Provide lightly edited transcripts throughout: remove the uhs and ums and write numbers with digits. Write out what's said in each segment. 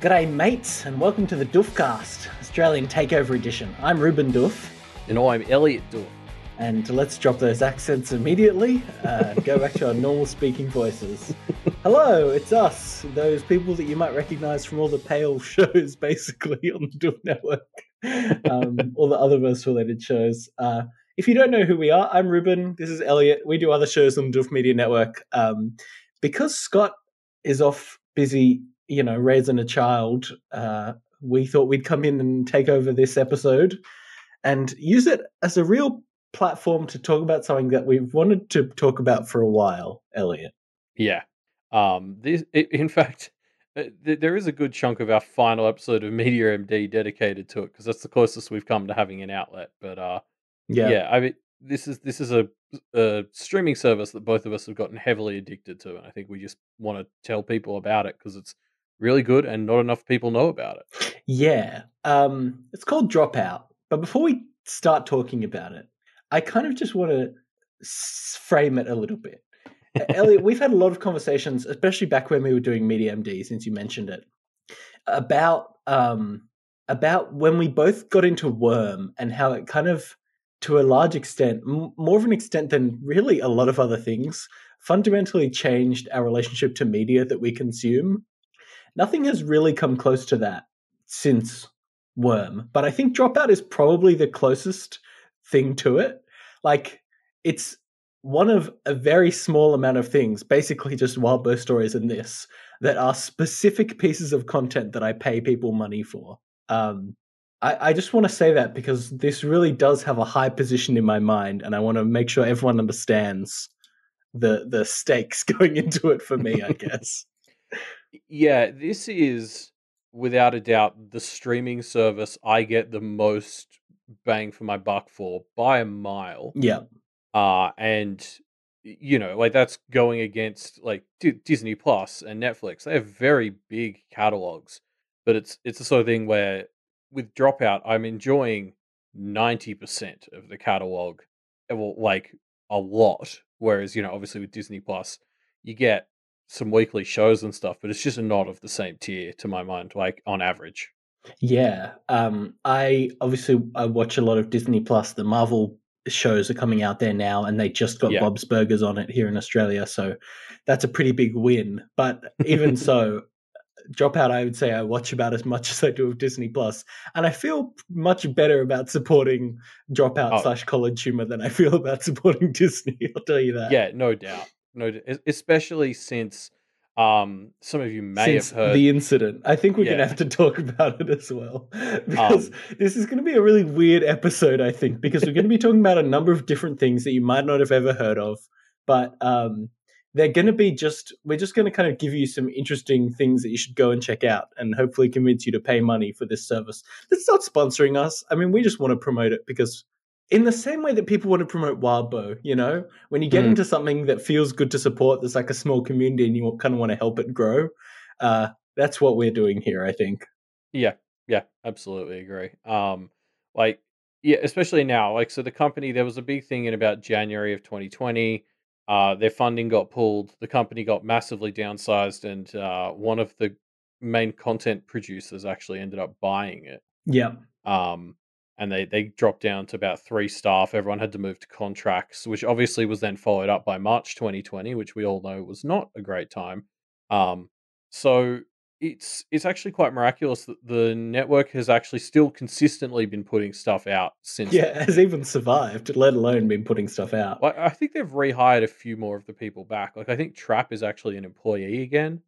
G'day mates, and welcome to the Doofcast, Australian Takeover Edition. I'm Reuben Doof. And I'm Elliot Doof. And let's drop those accents immediately and go back to our normal speaking voices. Hello, it's us, those people that you might recognise from all the pale shows, basically, on the Doof Network. All the other verse-related shows. If you don't know who we are, I'm Reuben, this is Elliot. We do other shows on the Doof Media Network. Because Scott is off busy, raising a child, we thought we'd come in and take over this episode and use it as a real platform to talk about something that we've wanted to talk about for a while, Elliot. Yeah. In fact, there is a good chunk of our final episode of Media MD dedicated to it because that's the closest we've come to having an outlet. But I mean, this is a streaming service that both of us have gotten heavily addicted to, and I think we just want to tell people about it because it's really good and not enough people know about it. Yeah. It's called Dropout. But before we start talking about it, I kind of just want to frame it a little bit. Elliot, we've had a lot of conversations, especially back when we were doing Media MD, since you mentioned it, about when we both got into Worm and how it kind of, to a large extent, more of an extent than really a lot of other things, fundamentally changed our relationship to media that we consume. Nothing has really come close to that since Worm, but I think Dropout is probably the closest thing to it. Like, it's one of a very small amount of things, basically just Wild Boar Stories and this, that are specific pieces of content that I pay people money for. I just want to say that because this really does have a high position in my mind, and I want to make sure everyone understands the stakes going into it for me, I guess. Yeah, this is without a doubt the streaming service I get the most bang for my buck for by a mile. Yeah. And that's going against like Disney Plus and Netflix. They have very big catalogs, but it's the sort of thing where with Dropout, I'm enjoying 90% of the catalog, well, like a lot. Whereas obviously with Disney Plus, you get some weekly shows and stuff, but it's just not of the same tier to my mind, like on average. Yeah. I watch a lot of Disney Plus. The Marvel shows are coming out there now, and they just got Bob's Burgers on it here in Australia, so that's a pretty big win. But even so, Dropout, I would say I watch about as much as I do of Disney Plus, and I feel much better about supporting Dropout / College Humor than I feel about supporting Disney. I'll tell you that. Yeah, no doubt, especially since some of you may have heard the incident. I think we're going to have to talk about it as well, because this is going to be a really weird episode, I think, because we're going to be talking about a number of different things that you might not have ever heard of, but they're going to be we're just going to kind of give you some interesting things that you should go and check out and hopefully convince you to pay money for this service. That's not sponsoring us. I mean, we just want to promote it because in the same way that people want to promote Wild Boar, when you get into something that feels good to support, there's like a small community and you kind of want to help it grow. That's what we're doing here, I think. Yeah, absolutely agree. Especially now, so the company, there was a big thing in about January of 2020. Their funding got pulled. The company got massively downsized, and one of the main content producers actually ended up buying it. Yeah. And they dropped down to about 3 staff. Everyone had to move to contracts, which obviously was then followed up by March 2020, which we all know was not a great time. So it's actually quite miraculous that the network has actually still consistently been putting stuff out since. Yeah, it has even survived, let alone been putting stuff out. I think they've rehired a few more of the people back. I think Trap is actually an employee again.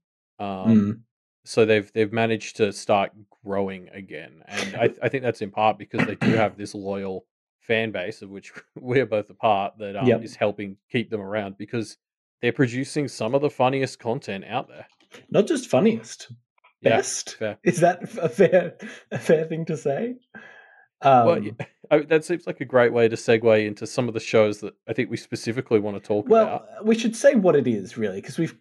So they've managed to start growing again, and I think that's in part because they do have this loyal fan base of which we're both a part that is helping keep them around because they're producing some of the funniest content out there. Not just funniest, best. Yeah, is that a fair thing to say? That seems like a great way to segue into some of the shows that I think we specifically want to talk about. Well, we should say what it is, really, because we've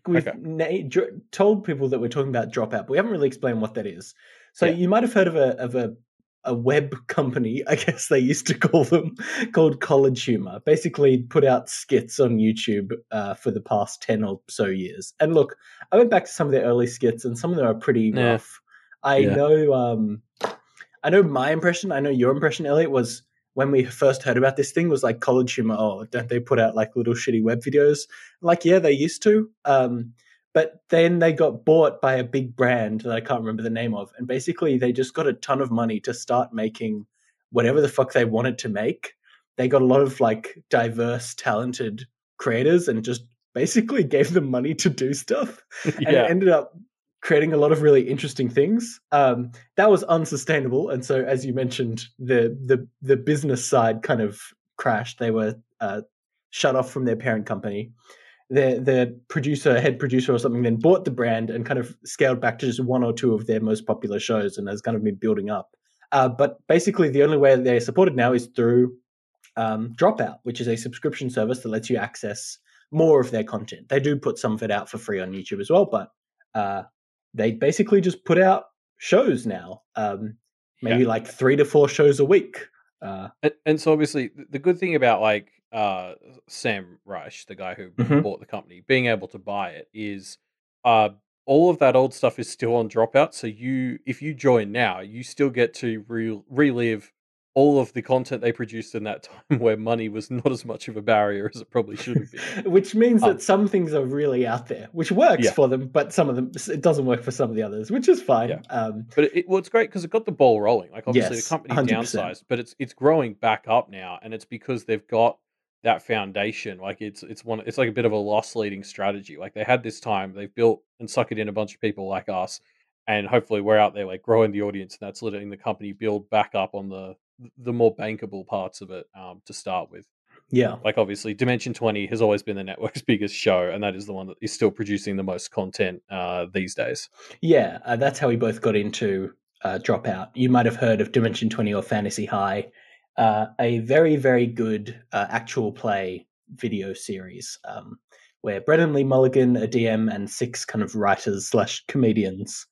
told people that we're talking about Dropout, but we haven't really explained what that is. So you might have heard of a web company, I guess they used to call them, called College Humor. Basically put out skits on YouTube for the past 10 or so years. And look, I went back to some of their early skits, and some of them are pretty rough. I Yeah. know. I know my impression. I know your impression, Elliot, was when we first heard about this thing was like College Humor. Oh, don't they put out like little shitty web videos? Like, yeah, they used to. But then they got bought by a big brand that I can't remember the name of, and basically they just got a ton of money to start making whatever the fuck they wanted to make. They got a lot of like diverse, talented creators, and just basically gave them money to do stuff, and it Yeah. ended up creating a lot of really interesting things. That was unsustainable, and so as you mentioned, the business side kind of crashed. They were shut off from their parent company. The producer, head producer or something, then bought the brand and kind of scaled back to just one or two of their most popular shows, and has kind of been building up. But basically, the only way they're supported now is through Dropout, which is a subscription service that lets you access more of their content. They do put some of it out for free on YouTube as well, but uh, they basically just put out shows now, Yeah. maybe like 3 to 4 shows a week. And so obviously the good thing about like Sam Reich, the guy who Mhm. bought the company, being able to buy it is uh all of that old stuff is still on Dropout. So you, if you join now, you still get to relive all of the content they produced in that time where money was not as much of a barrier as it probably should have been. Which means Um, that some things are really out there, which works yeah, for them, but some of them it doesn't work for some of the others, which is yeah. fine. But well, it's great because it got the ball rolling. Like obviously the Yes, company 100%. downsized, but it's growing back up now, and it's because they've got that foundation. Like it's like a bit of a loss leading strategy. Like they had this time, they've built and suckered in a bunch of people like us, and hopefully we're out there like growing the audience, and that's letting the company build back up on the more bankable parts of it to start with. Yeah. Like obviously, Dimension 20 has always been the network's biggest show, and that is the one that is still producing the most content these days. Yeah, that's how we both got into Dropout. You might have heard of Dimension 20 or Fantasy High, a very, very good actual play video series where Brennan Lee Mulligan, a DM, and 6 kind of writers slash comedians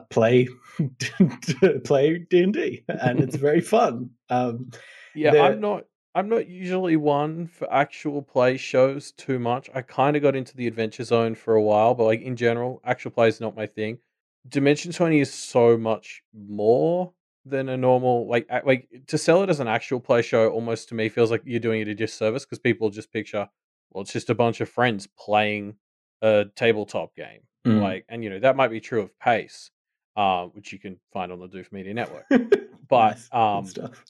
play play D&D, and it's very fun. Yeah, The I'm not usually one for actual play shows too much. I kind of got into the Adventure Zone for a while, but like in general, actual play is not my thing. Dimension 20 is so much more than a normal like to sell it as an actual play show almost to me feels like you're doing it a disservice because people just picture, well, it's just a bunch of friends playing a tabletop game. mm. Like, and that might be true of Pace, which you can find on the Doof Media Network. But Nice, good stuff.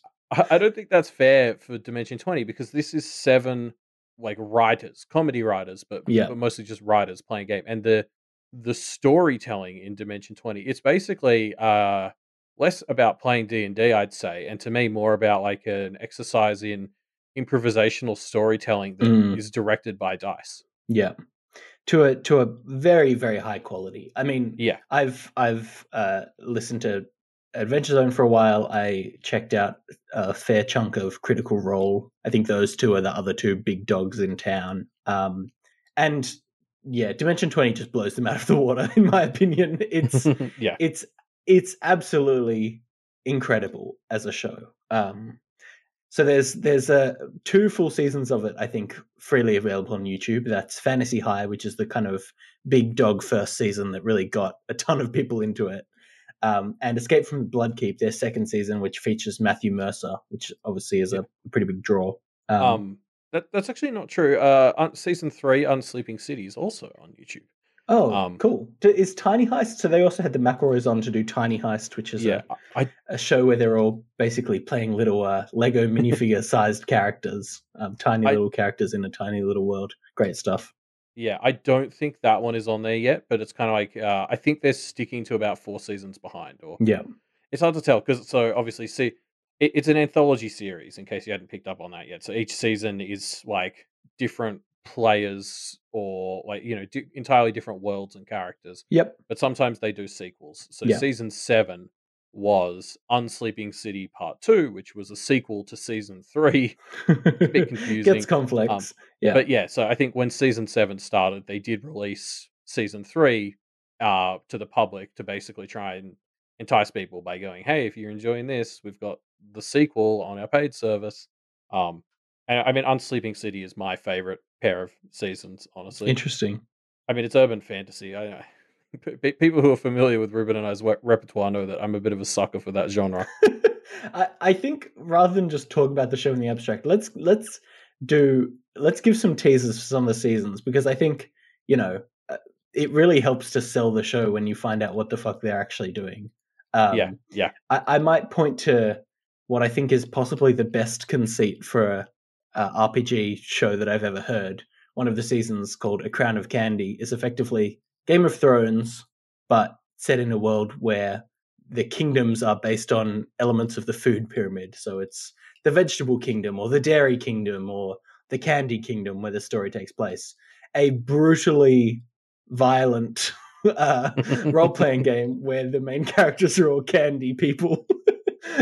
I don't think that's fair for Dimension 20 because this is 7 like writers, comedy writers, Yeah. but mostly just writers playing a game. And the storytelling in Dimension 20, it's basically less about playing D&D, I'd say, and to me more about like an exercise in improvisational storytelling that Mm. is directed by dice. Yeah. To a very, very high quality. I mean, Yeah. I've listened to Adventure Zone for a while. I checked out a fair chunk of Critical Role. I think those two are the other two big dogs in town. And yeah, Dimension 20 just blows them out of the water, in my opinion. Yeah. It's it's absolutely incredible as a show. So there's 2 full seasons of it, I think, freely available on YouTube. That's Fantasy High, which is the kind of big dog first season that really got a ton of people into it. And Escape from the Bloodkeep, their second season, which features Matthew Mercer, which obviously is Yeah. a pretty big draw. Um, Um that's actually not true. Season 3 Unsleeping City is also on YouTube. oh, Um cool. Is Tiny Heist? So they also had the McElroys on to do Tiny Heist, which is yeah, I a show where they're all basically playing little Lego minifigure sized characters, tiny I little characters in a tiny little world. Great stuff. yeah, I don't think that one is on there yet, but it's kind of like I think they're sticking to about 4 seasons behind, or Yeah. it's hard to tell because so obviously, see, it's an anthology series. In case you hadn't picked up on that yet, so each season is like different players or like entirely different worlds and characters, Yep. but sometimes they do sequels. So Yeah. season 7 was Unsleeping City Part 2, which was a sequel to season 3. It's a bit Gets confusing. Um, complex. Yeah. but yeah, so I think when season 7 started, they did release season 3 to the public to basically try and entice people by going, "Hey, if you're enjoying this, we've got the sequel on our paid service." Um, and I mean, Unsleeping City is my favorite pair of seasons, honestly. Interesting. I mean, it's urban fantasy. I People who are familiar with Reuben and I's repertoire know that I'm a bit of a sucker for that genre. I think rather than just talk about the show in the abstract, let's give some teasers for some of the seasons, because I think, you know, it really helps to sell the show when you find out what the fuck they're actually doing. Yeah, Um, yeah. I might point to what I think is possibly the best conceit for a RPG show that I've ever heard. One of the seasons, called A Crown of Candy, is effectively Game of Thrones, but set in a world where the kingdoms are based on elements of the food pyramid. So it's the vegetable kingdom, or the dairy kingdom, or the candy kingdom, where the story takes place. A brutally violent role playing game where the main characters are all candy people,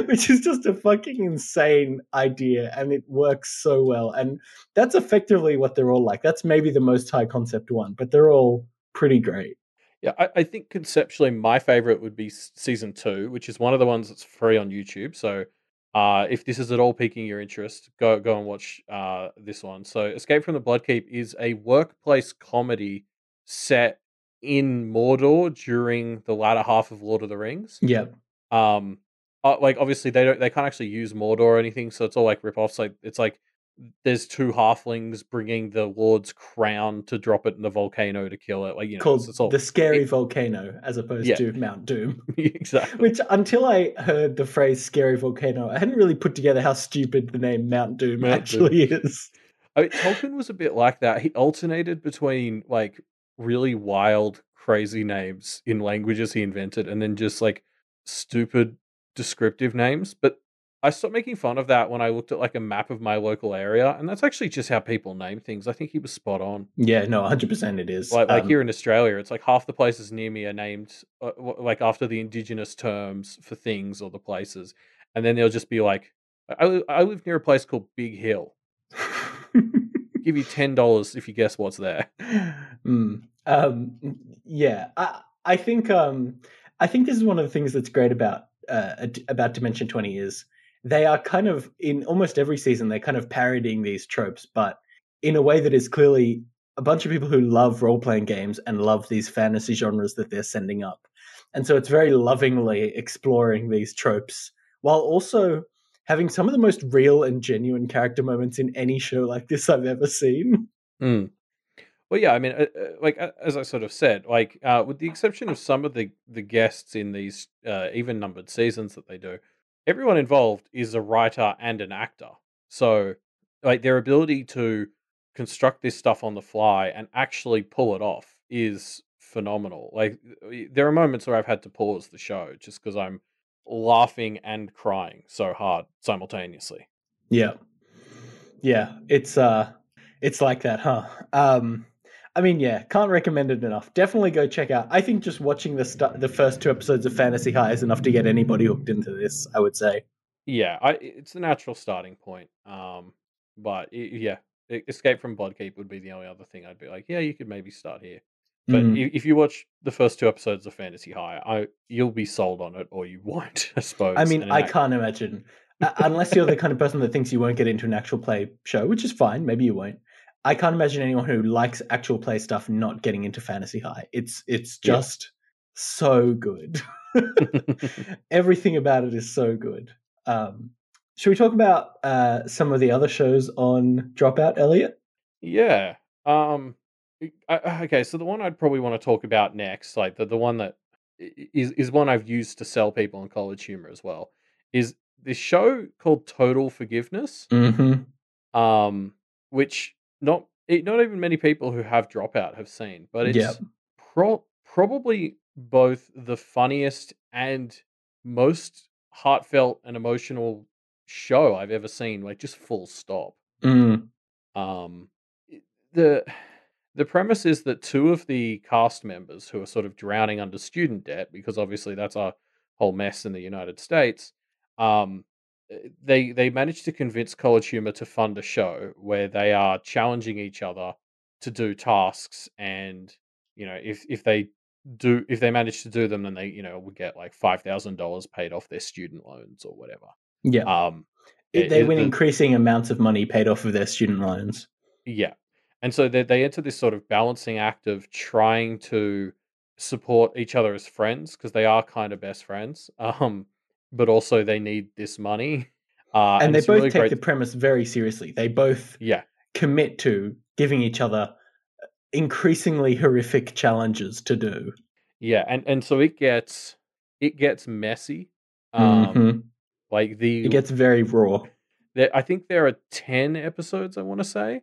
which is just a fucking insane idea, and it works so well. And that's effectively what they're all like. That's maybe the most high concept one, but they're all pretty great. Yeah, I think conceptually my favorite would be season 2, which is one of the ones that's free on YouTube. So, if this is at all piquing your interest, go and watch this one. So, Escape from the Bloodkeep is a workplace comedy set in Mordor during the latter half of Lord of the Rings. Yeah, Um, like obviously they can't actually use Mordor or anything, so it's all like rip-offs. Like it's like there's two halflings bringing the Lord's crown to drop it in the volcano to kill it. Like called it's all the Scary Volcano as opposed yeah, to Mount Doom. exactly. Which, until I heard the phrase Scary Volcano, I hadn't really put together how stupid the name Mount Doom Mount Doom. actually is. I mean, Tolkien was a bit like that. He alternated between like really wild, crazy names in languages he invented, and then just like stupid descriptive names. But I stopped making fun of that when I looked at like a map of my local area, and that's actually just how people name things. I think he was spot on. Yeah, no, 100% it is. Like here in Australia, it's like half the places near me are named like after the indigenous terms for things or the places, and then they'll just be like, I live near a place called Big Hill. Give you $10 if you guess what's there. Mm. Yeah, I think this is one of the things that's great about Dimension 20 is they are kind of, in almost every season, they're kind of parodying these tropes, but in a way that is clearly a bunch of people who love role playing games and love these fantasy genres that they're sending up. And so it's very lovingly exploring these tropes while also having some of the most real and genuine character moments in any show like this I've ever seen. Mm. Well, yeah, I mean, like as I sort of said, like with the exception of some of the guests in these even numbered seasons that they do, everyone involved is a writer and an actor. So, like their ability to construct this stuff on the fly and actually pull it off is phenomenal. Like there are moments where I've had to pause the show just because I'm laughing and crying so hard simultaneously. Yeah. Yeah, it's like that, huh? I mean, yeah, can't recommend it enough. Definitely go check out. I think just watching the first two episodes of Fantasy High is enough to get anybody hooked into this, I would say. Yeah, it's the natural starting point. But yeah, Escape from Bloodkeep would be the only other thing I'd be like, yeah, you could maybe start here. But Mm. if you watch the first two episodes of Fantasy High, you'll be sold on it, or you won't, I I suppose. mean, And in I that, can't imagine, unless you're the kind of person that thinks you won't get into an actual play show, which is fine. Maybe you won't. I can't imagine anyone who likes actual play stuff not getting into Fantasy High. It's yeah. just so good. Everything about it is so good. Um, should we talk about some of the other shows on Dropout, Elliot? Yeah. Okay, so the one I'd probably want to talk about next, like the one that is one I've used to sell people on College Humor as well, is this show called Total Forgiveness. Mm-hmm. um, which not even many people who have Dropout have seen, but Yeah. it's probably both the funniest and most heartfelt and emotional show I've ever seen. Like just full stop. Mm. Um, i- the the premise is that two of the cast members who are sort of drowning under student debt, because obviously that's a whole mess in the United States. Um, they managed to convince College Humor to fund a show where they are challenging each other to do tasks, and if they manage to do them, then they would get like $5,000 paid off their student loans or whatever. Yeah. Um, They it, win the increasing amounts of money paid off of their student loans. Yeah. And so they enter this sort of balancing act of trying to support each other as friends because they are kind of best friends. But also they need this money. And And they it's a both really take great, the premise very seriously. They both yeah, commit to giving each other increasingly horrific challenges to do. yeah, and so it gets messy. Um, Mm-hmm. like It gets very raw. I think there are 10 episodes, I want to say.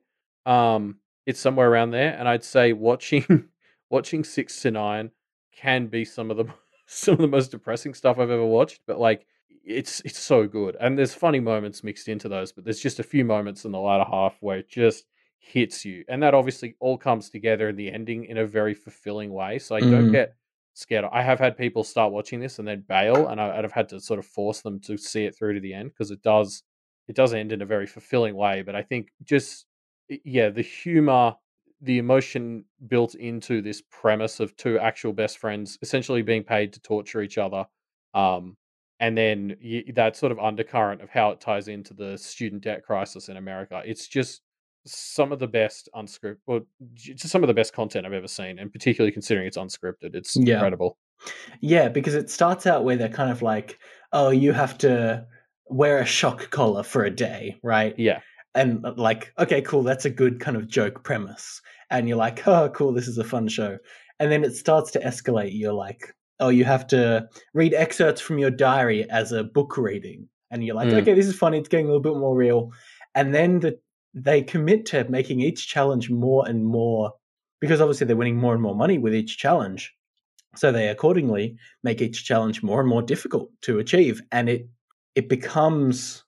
It's somewhere around there, and I'd say watching watching 6 to 9 can be some of the some of the most depressing stuff I've ever watched, but like it's so good. And there's funny moments mixed into those, but there's just a few moments in the latter half where it just hits you. And that obviously all comes together in the ending in a very fulfilling way. So I don't Mm, get scared. I have had people start watching this and then bail, and I'd have had to sort of force them to see it through to the end because it does end in a very fulfilling way. But I think just yeah, the humor, the emotion built into this premise of two actual best friends essentially being paid to torture each other, um, and then that sort of undercurrent of how it ties into the student debt crisis in America. It's just some of the best unscripted, or just some of the best content I've ever seen, and particularly considering it's unscripted, it's yeah. incredible. Yeah, because it starts out where they're kind of like, oh, you have to wear a shock collar for a day, right? Yeah. And like, okay, cool, that's a good kind of joke premise. And you're like, oh, cool, this is a fun show. And then it starts to escalate. You're like, oh, you have to read excerpts from your diary as a book reading. And you're like, Mm, okay, this is funny. It's getting a little bit more real. And then they commit to making each challenge more and more, because obviously they're winning more and more money with each challenge. So they accordingly make each challenge more and more difficult to achieve, and it becomes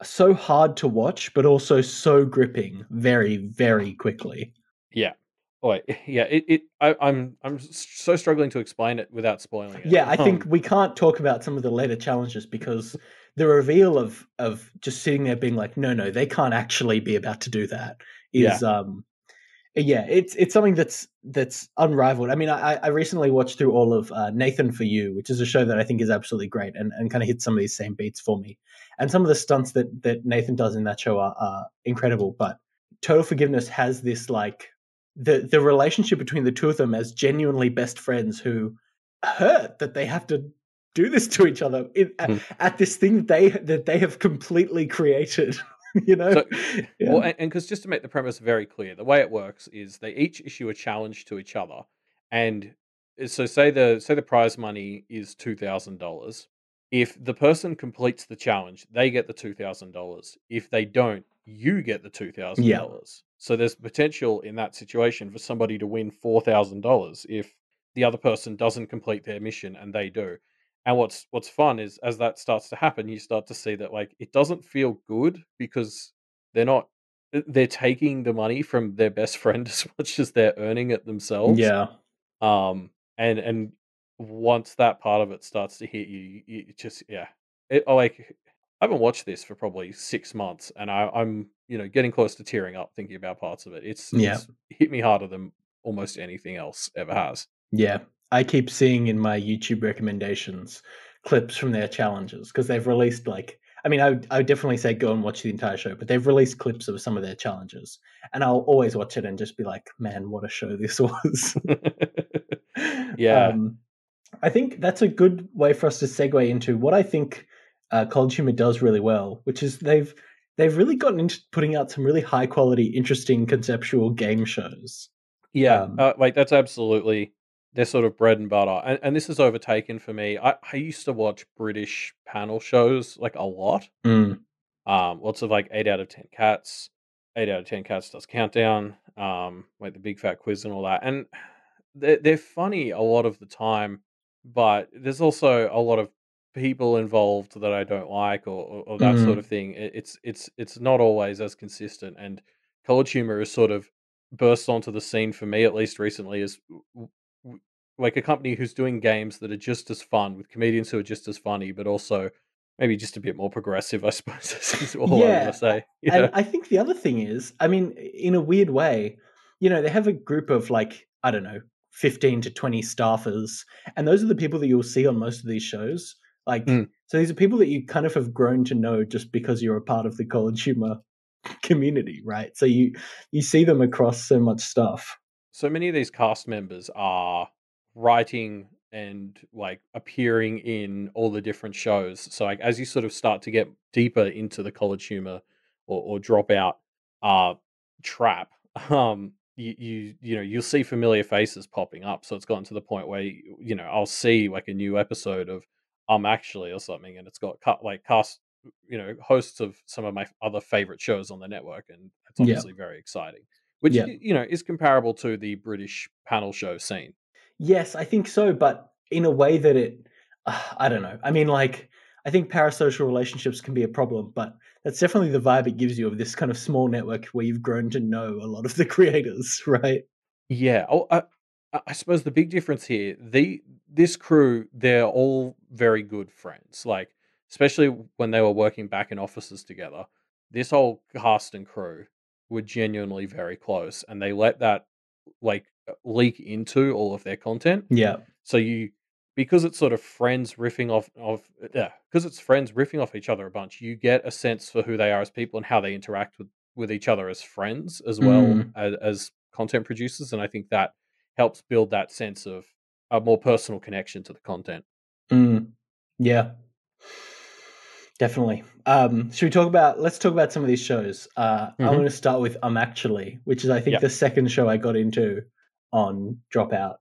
so hard to watch, but also so gripping very, very quickly. yeah. Oh, yeah. I'm so struggling to explain it without spoiling it. Yeah, I think we can't talk about some of the later challenges because the reveal of just sitting there being like, no, no, they can't actually be about to do that Yeah. is yeah, it's something that's unrivaled. I mean, I recently watched through all of Nathan for You, which is a show that I think is absolutely great and kind of hits some of these same beats for me. And some of the stunts that Nathan does in that show are incredible. But Total Forgiveness has this like the relationship between the two of them as genuinely best friends who hurt that they have to do this to each other Mhm. at this thing that they have completely created. You know, So, yeah, well, and because just to make the premise very clear, the way it works is they each issue a challenge to each other, and so say the prize money is $2,000. If the person completes the challenge, they get the $2,000. If they don't, you get the two thousand yeah, dollars. So there's potential in that situation for somebody to win $4,000 if the other person doesn't complete their mission and they do. And what's fun is as that starts to happen, you start to see that like it doesn't feel good because they're not they're taking the money from their best friend as much as they're earning it themselves. yeah. And once that part of it starts to hit you, you just yeah. Like I haven't watched this for probably 6 months, and I'm getting close to tearing up thinking about parts of it. It's Yeah. it's hit me harder than almost anything else ever has. Yeah. I keep seeing in my YouTube recommendations clips from their challenges because they've released like I mean I would definitely say go and watch the entire show, but they've released clips of some of their challenges. And I'll always watch it and just be like, man, what a show this was. Yeah, um I think that's a good way for us to segue into what I think College Humor does really well, which is they've really gotten into putting out some really high quality, interesting conceptual game shows. yeah. Um, Like that's absolutely their sort of bread and butter, and this is overtaken for me. I used to watch British panel shows like a lot. mm, Lots of like 8 out of 10 cats. 8 out of 10 cats does countdown. Like the big fat quiz and all that, and they're funny a lot of the time, but there's also a lot of people involved that I don't like, or that sort of mm, thing. It's not always as consistent, and college humor has sort of burst onto the scene for me, at least recently, as like a company who's doing games that are just as fun with comedians who are just as funny, but also maybe just a bit more progressive. I suppose is all I want to yeah, say. and Yeah. I think the other thing is, I mean, in a weird way, they have a group of like I don't know, 15 to 20 staffers, and those are the people that you'll see on most of these shows. Like, Mm. so these are people that you kind of have grown to know just because you're a part of the College Humor community, right? So you see them across so much stuff. so many of these cast members are writing and like appearing in all the different shows. So like as you sort of start to get deeper into the college humor or dropout uh trap, you'll see familiar faces popping up. So it's gotten to the point where I'll see like a new episode of actually or something, and it's got like cast hosts of some of my other favorite shows on the network, and it's Yeah, obviously very exciting, which yeah. is comparable to the British panel show scene. Yes, I think so, but in a way that I don't know. I mean, like, I think parasocial relationships can be a problem, but that's definitely the vibe it gives you of this kind of small network where you've grown to know a lot of the creators, right? Yeah. Oh, I suppose the big difference here, this crew, they're all very good friends. Like, especially when they were working back in offices together, this whole cast and crew were genuinely very close, and they let that leak into all of their content. Yeah. So because it's sort of friends riffing because it's friends riffing off each other a bunch, you get a sense for who they are as people and how they interact with each other as friends as well Mm, as content producers, and I think that helps build that sense of a more personal connection to the content. mm. Yeah, definitely. Should we talk about? Let's talk about some of these shows. I'm Hmm. going to start with Actually, which is I think Yeah. the second show I got into on Dropout.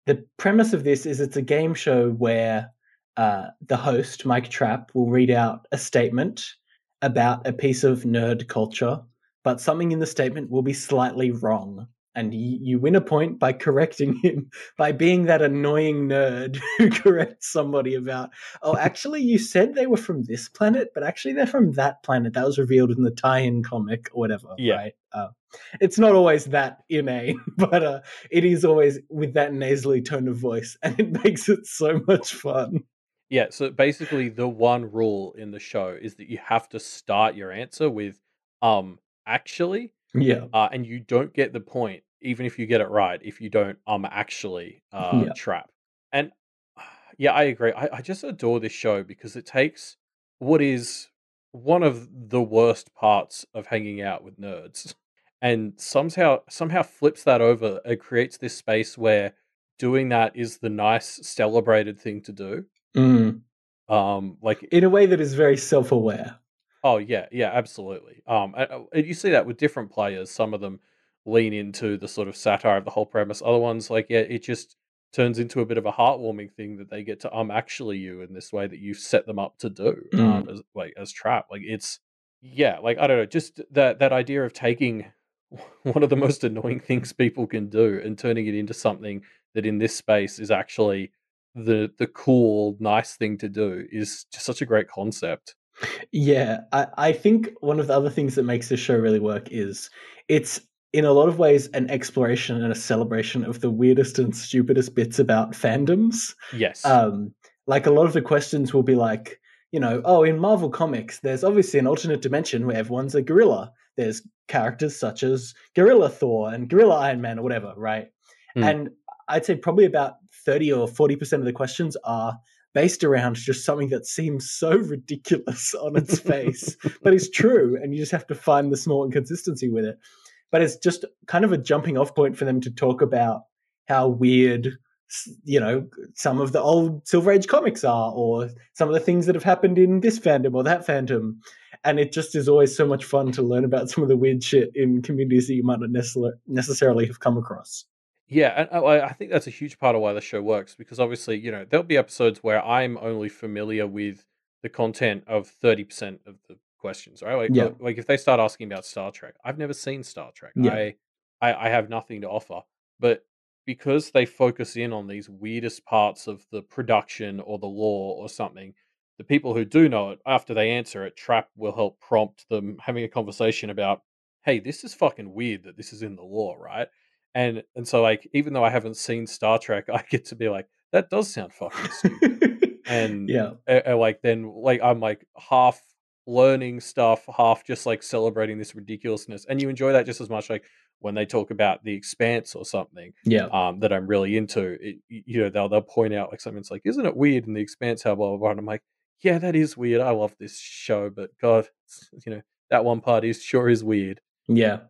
The premise of this is it's a game show where the host, Mike Trapp, will read out a statement about a piece of nerd culture, but something in the statement will be slightly wrong. And you win a point by correcting him, by being that annoying nerd who corrects somebody about, oh, actually, you said they were from this planet, but actually they're from that planet. That was revealed in the tie in comic or whatever, Yeah. right? It's not always that inane, but it is always with that nasally tone of voice, and it makes it so much fun. Yeah, so basically the one rule in the show is that you have to start your answer with actually. Yeah, And you don't get the point, even if you get it right, if you don't actually yeah, trap. And yeah, I agree. I just adore this show because it takes what is one of the worst parts of hanging out with nerds and somehow flips that over and creates this space where doing that is the nice celebrated thing to do. mm. Like In a way that is very self-aware. Oh yeah, yeah, absolutely. And you see that with different players. Some of them lean into the sort of satire of the whole premise. Other ones, like yeah, it just turns into a bit of a heartwarming thing that they get to actually you in this way that you've set them up to do. Mm. As trap. Like it's yeah, like I don't know, just that idea of taking one of the most annoying things people can do and turning it into something that in this space is actually the cool, nice thing to do is just such a great concept. Yeah, I think one of the other things that makes this show really work is it's in a lot of ways an exploration and a celebration of the weirdest and stupidest bits about fandoms. Yes. Um, like a lot of the questions will be like, oh, in Marvel Comics, there's obviously an alternate dimension where everyone's a gorilla. There's characters such as Gorilla Thor and Gorilla Iron Man or whatever, right? Hmm. And I'd say probably about 30 or 40% of the questions are based around just something that seems so ridiculous on its face, but is true, and you just have to find the small inconsistency with it. But it's just kind of a jumping off point for them to talk about how weird, some of the old Silver Age comics are, or some of the things that have happened in this fandom or that fandom. And it just is always so much fun to learn about some of the weird shit in communities that you might not necessarily have come across. Yeah, and I think that's a huge part of why the show works because obviously, there'll be episodes where I'm only familiar with the content of 30% of the questions, right? Yeah, Like if they start asking about Star Trek, I've never seen Star Trek. yeah, I have nothing to offer. But because they focus in on these weirdest parts of the production or the lore or something, the people who do know it, after they answer it, Trap will help prompt them having a conversation about, hey, this is fucking weird that this is in the lore, right? And so, like, even though I haven't seen Star Trek, I get to be like, "That does sound fucking stupid." And, yeah, like, then, like, I'm, like, half learning stuff, half just, like, celebrating this ridiculousness, and you enjoy that just as much, like, when they talk about The Expanse or something, yeah. that I'm really into, they'll point out, like, something that's like, "Isn't it weird in The Expanse how blah, blah, blah," and I'm like, "Yeah, that is weird, I love this show, but God, that one part sure is weird." Yeah.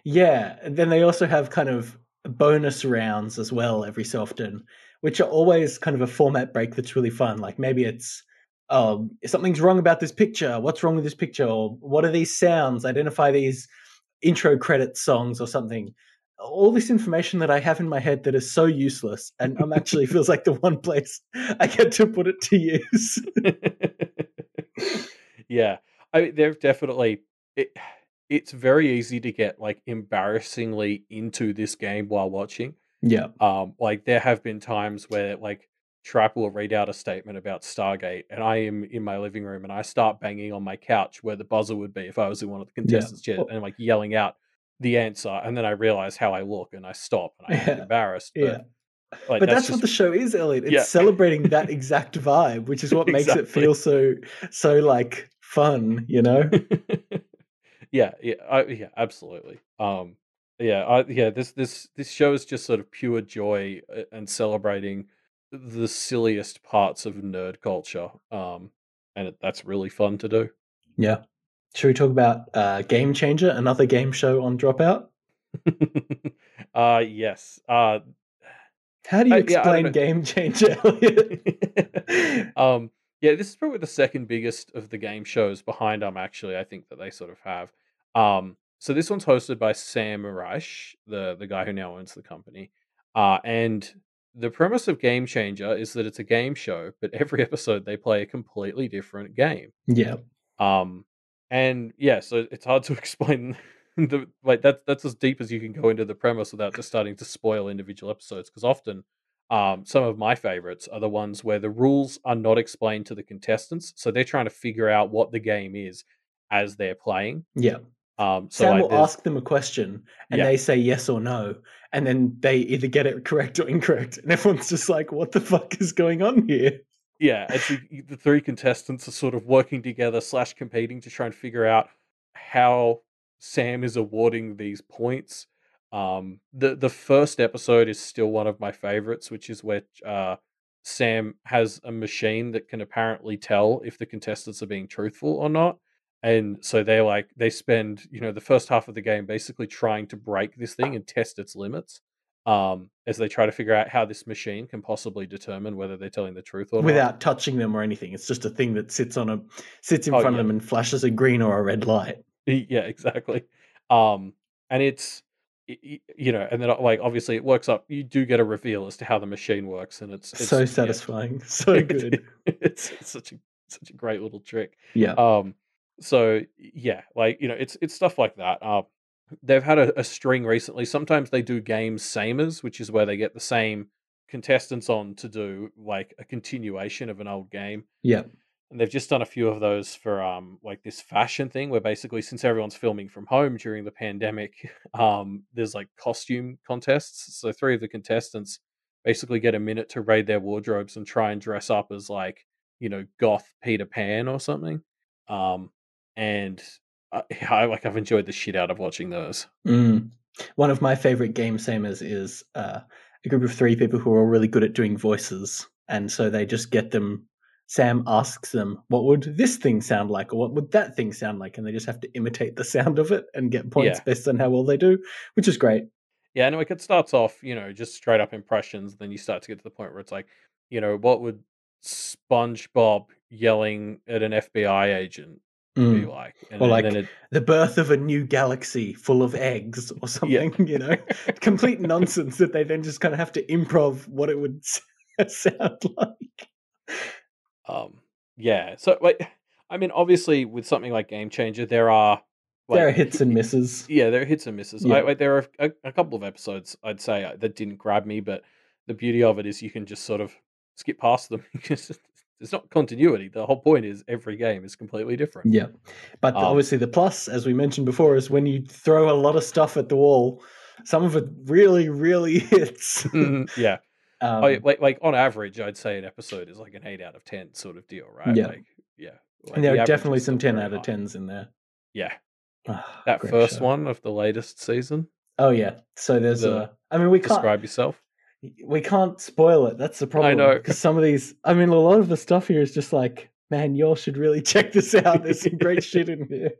Yeah, and then they also have kind of bonus rounds as well every so often, which are always kind of a format break that's really fun. Like maybe it's, oh, something's wrong about this picture. What's wrong with this picture? Or what are these sounds? Identify these intro credit songs or something. All this information that I have in my head that is so useless, and I'm actually feels like the one place I get to put it to use. Yeah, they've definitely it. It's very easy to get like embarrassingly into this game while watching. Yeah, Like there have been times where like Trap will read out a statement about Stargate, and I am in my living room and I start banging on my couch where the buzzer would be if I was in one of the yeah, contestants' chairs, well, and like yelling out the answer, and then I realize how I look and I stop and I act yeah, embarrassed. yeah. But like But that's that's what just the show is, Elliot. It's yeah, celebrating that exact vibe, which is what makes it exactly. feel so like fun, you know? Yeah, yeah, yeah, absolutely. Yeah. This show is just sort of pure joy and celebrating the silliest parts of nerd culture. And that's really fun to do. Yeah. Should we talk about Game Changer, another game show on Dropout? Yes. How do you Yeah, I don't explain know. Game Changer, Elliot? um, yeah, this is probably the second biggest of the game shows behind actually, I think that they sort of have. So this one's hosted by Sam Reich, the guy who now owns the company. And the premise of Game Changer is that it's a game show, but every episode they play a completely different game. Yeah. Um, and yeah, so it's hard to explain the like that's as deep as you can go into the premise without just starting to spoil individual episodes. Because often, some of my favorites are the ones where the rules are not explained to the contestants, so they're trying to figure out what the game is as they're playing. Yeah. So Sam like will there's ask them a question and yeah, they say yes or no. And then they either get it correct or incorrect. And everyone's just like, what the fuck is going on here? yeah, it's the three contestants are sort of working together slash competing to try and figure out how Sam is awarding these points. The first episode is still one of my favorites, which is where Sam has a machine that can apparently tell if the contestants are being truthful or not. And so they spend, the first half of the game basically trying to break this thing and test its limits. As they try to figure out how this machine can possibly determine whether they're telling the truth or not. Without touching them or anything. It's just a thing that sits in Oh front of yeah, them and flashes a green or a red light. yeah, exactly. And it's and then like obviously it works up. You do get a reveal as to how the machine works, and it's So yeah, satisfying. So good. it's such a great little trick. Yeah. Um, so yeah, like it's stuff like that. They've had a string recently. Sometimes they do games samers, which is where they get the same contestants on to do like a continuation of an old game. Yeah. And they've just done a few of those for like this fashion thing where basically since everyone's filming from home during the pandemic, there's like costume contests. So three of the contestants basically get a minute to raid their wardrobes and try and dress up as like, goth Peter Pan or something. Um and I've enjoyed the shit out of watching those. Mm. One of my favorite game samers is a group of three people who are all really good at doing voices. And so they just get them. Sam asks them, what would this thing sound like? Or what would that thing sound like? And they just have to imitate the sound of it and get points Yeah. based on how well they do, which is great. Yeah, and like it starts off, just straight up impressions. Then you start to get to the point where it's like, what would SpongeBob yelling at an FBI agent be Mm. like? Or And then like it, the birth of a new galaxy full of eggs or yeah, something, complete nonsense that they then just kind of have to improv what it would sound like. um, yeah. So like, I mean, obviously, with something like Game Changer, there are There are like, hits and misses. yeah, there are hits and misses. Yeah. There are a couple of episodes I'd say that didn't grab me, but the beauty of it is you can just sort of skip past them. It's not continuity. The whole point is every game is completely different. Yeah. But Um, obviously, the plus, as we mentioned before, is when you throw a lot of stuff at the wall, some of it really, really hits. yeah. um, Like on average, I'd say an episode is like an 8 out of 10 sort of deal, right? yeah. Like, yeah, And like there are the average definitely is some still 10 very out of high. 10s in there. Yeah, Ah, that great first show. one of the latest season. Oh, yeah. So there's The I mean, describe yourself. we can't spoil it. That's the I problem. know. Because some of these, I mean, a lot of the stuff here is just like, man, y'all should really check this out. There's some great shit in here.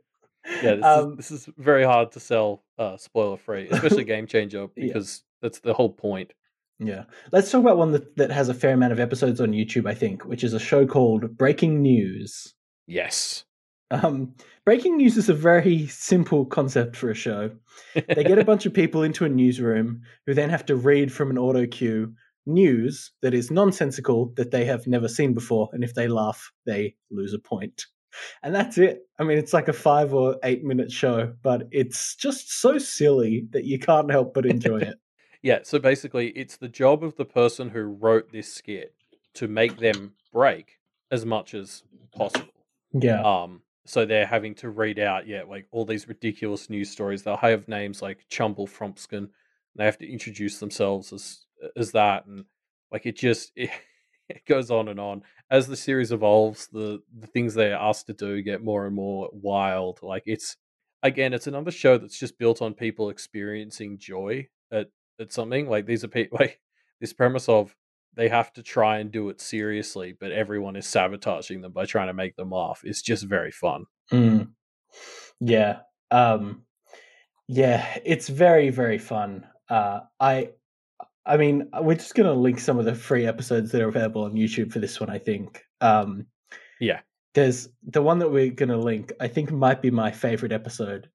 Yeah, um, this is very hard to sell spoiler free, especially Game Changer, yeah, because that's the whole point. yeah. Let's talk about one that has a fair amount of episodes on YouTube, I think, which is a show called Breaking News. Yes. Breaking news is a very simple concept for a show. They get a bunch of people into a newsroom who then have to read from an auto cue news that is nonsensical that they have never seen before, and if they laugh, they lose a point. And that's it. I mean, it's like a 5 or 8 minute show, but it's just so silly that you can't help but enjoy it. Yeah, so basically, it's the job of the person who wrote this skit to make them break as much as possible. Yeah. So they're having to read out, like all these ridiculous news stories. They'll have names like Chumble Frumpskin. They have to introduce themselves as that, and like it goes on and on. As the series evolves, the things they're asked to do get more and more wild. Like it's another show that's just built on people experiencing joy at something. Like these are people like this premise of they have to try and do it seriously, but everyone is sabotaging them by trying to make them laugh. It's just very fun. Mm, yeah. Um, yeah, it's very, very fun. I mean, we're just going to link some of the free episodes that are available on YouTube for this one, I think. Yeah. There's the one that we're going to link, I think might be my favorite episode.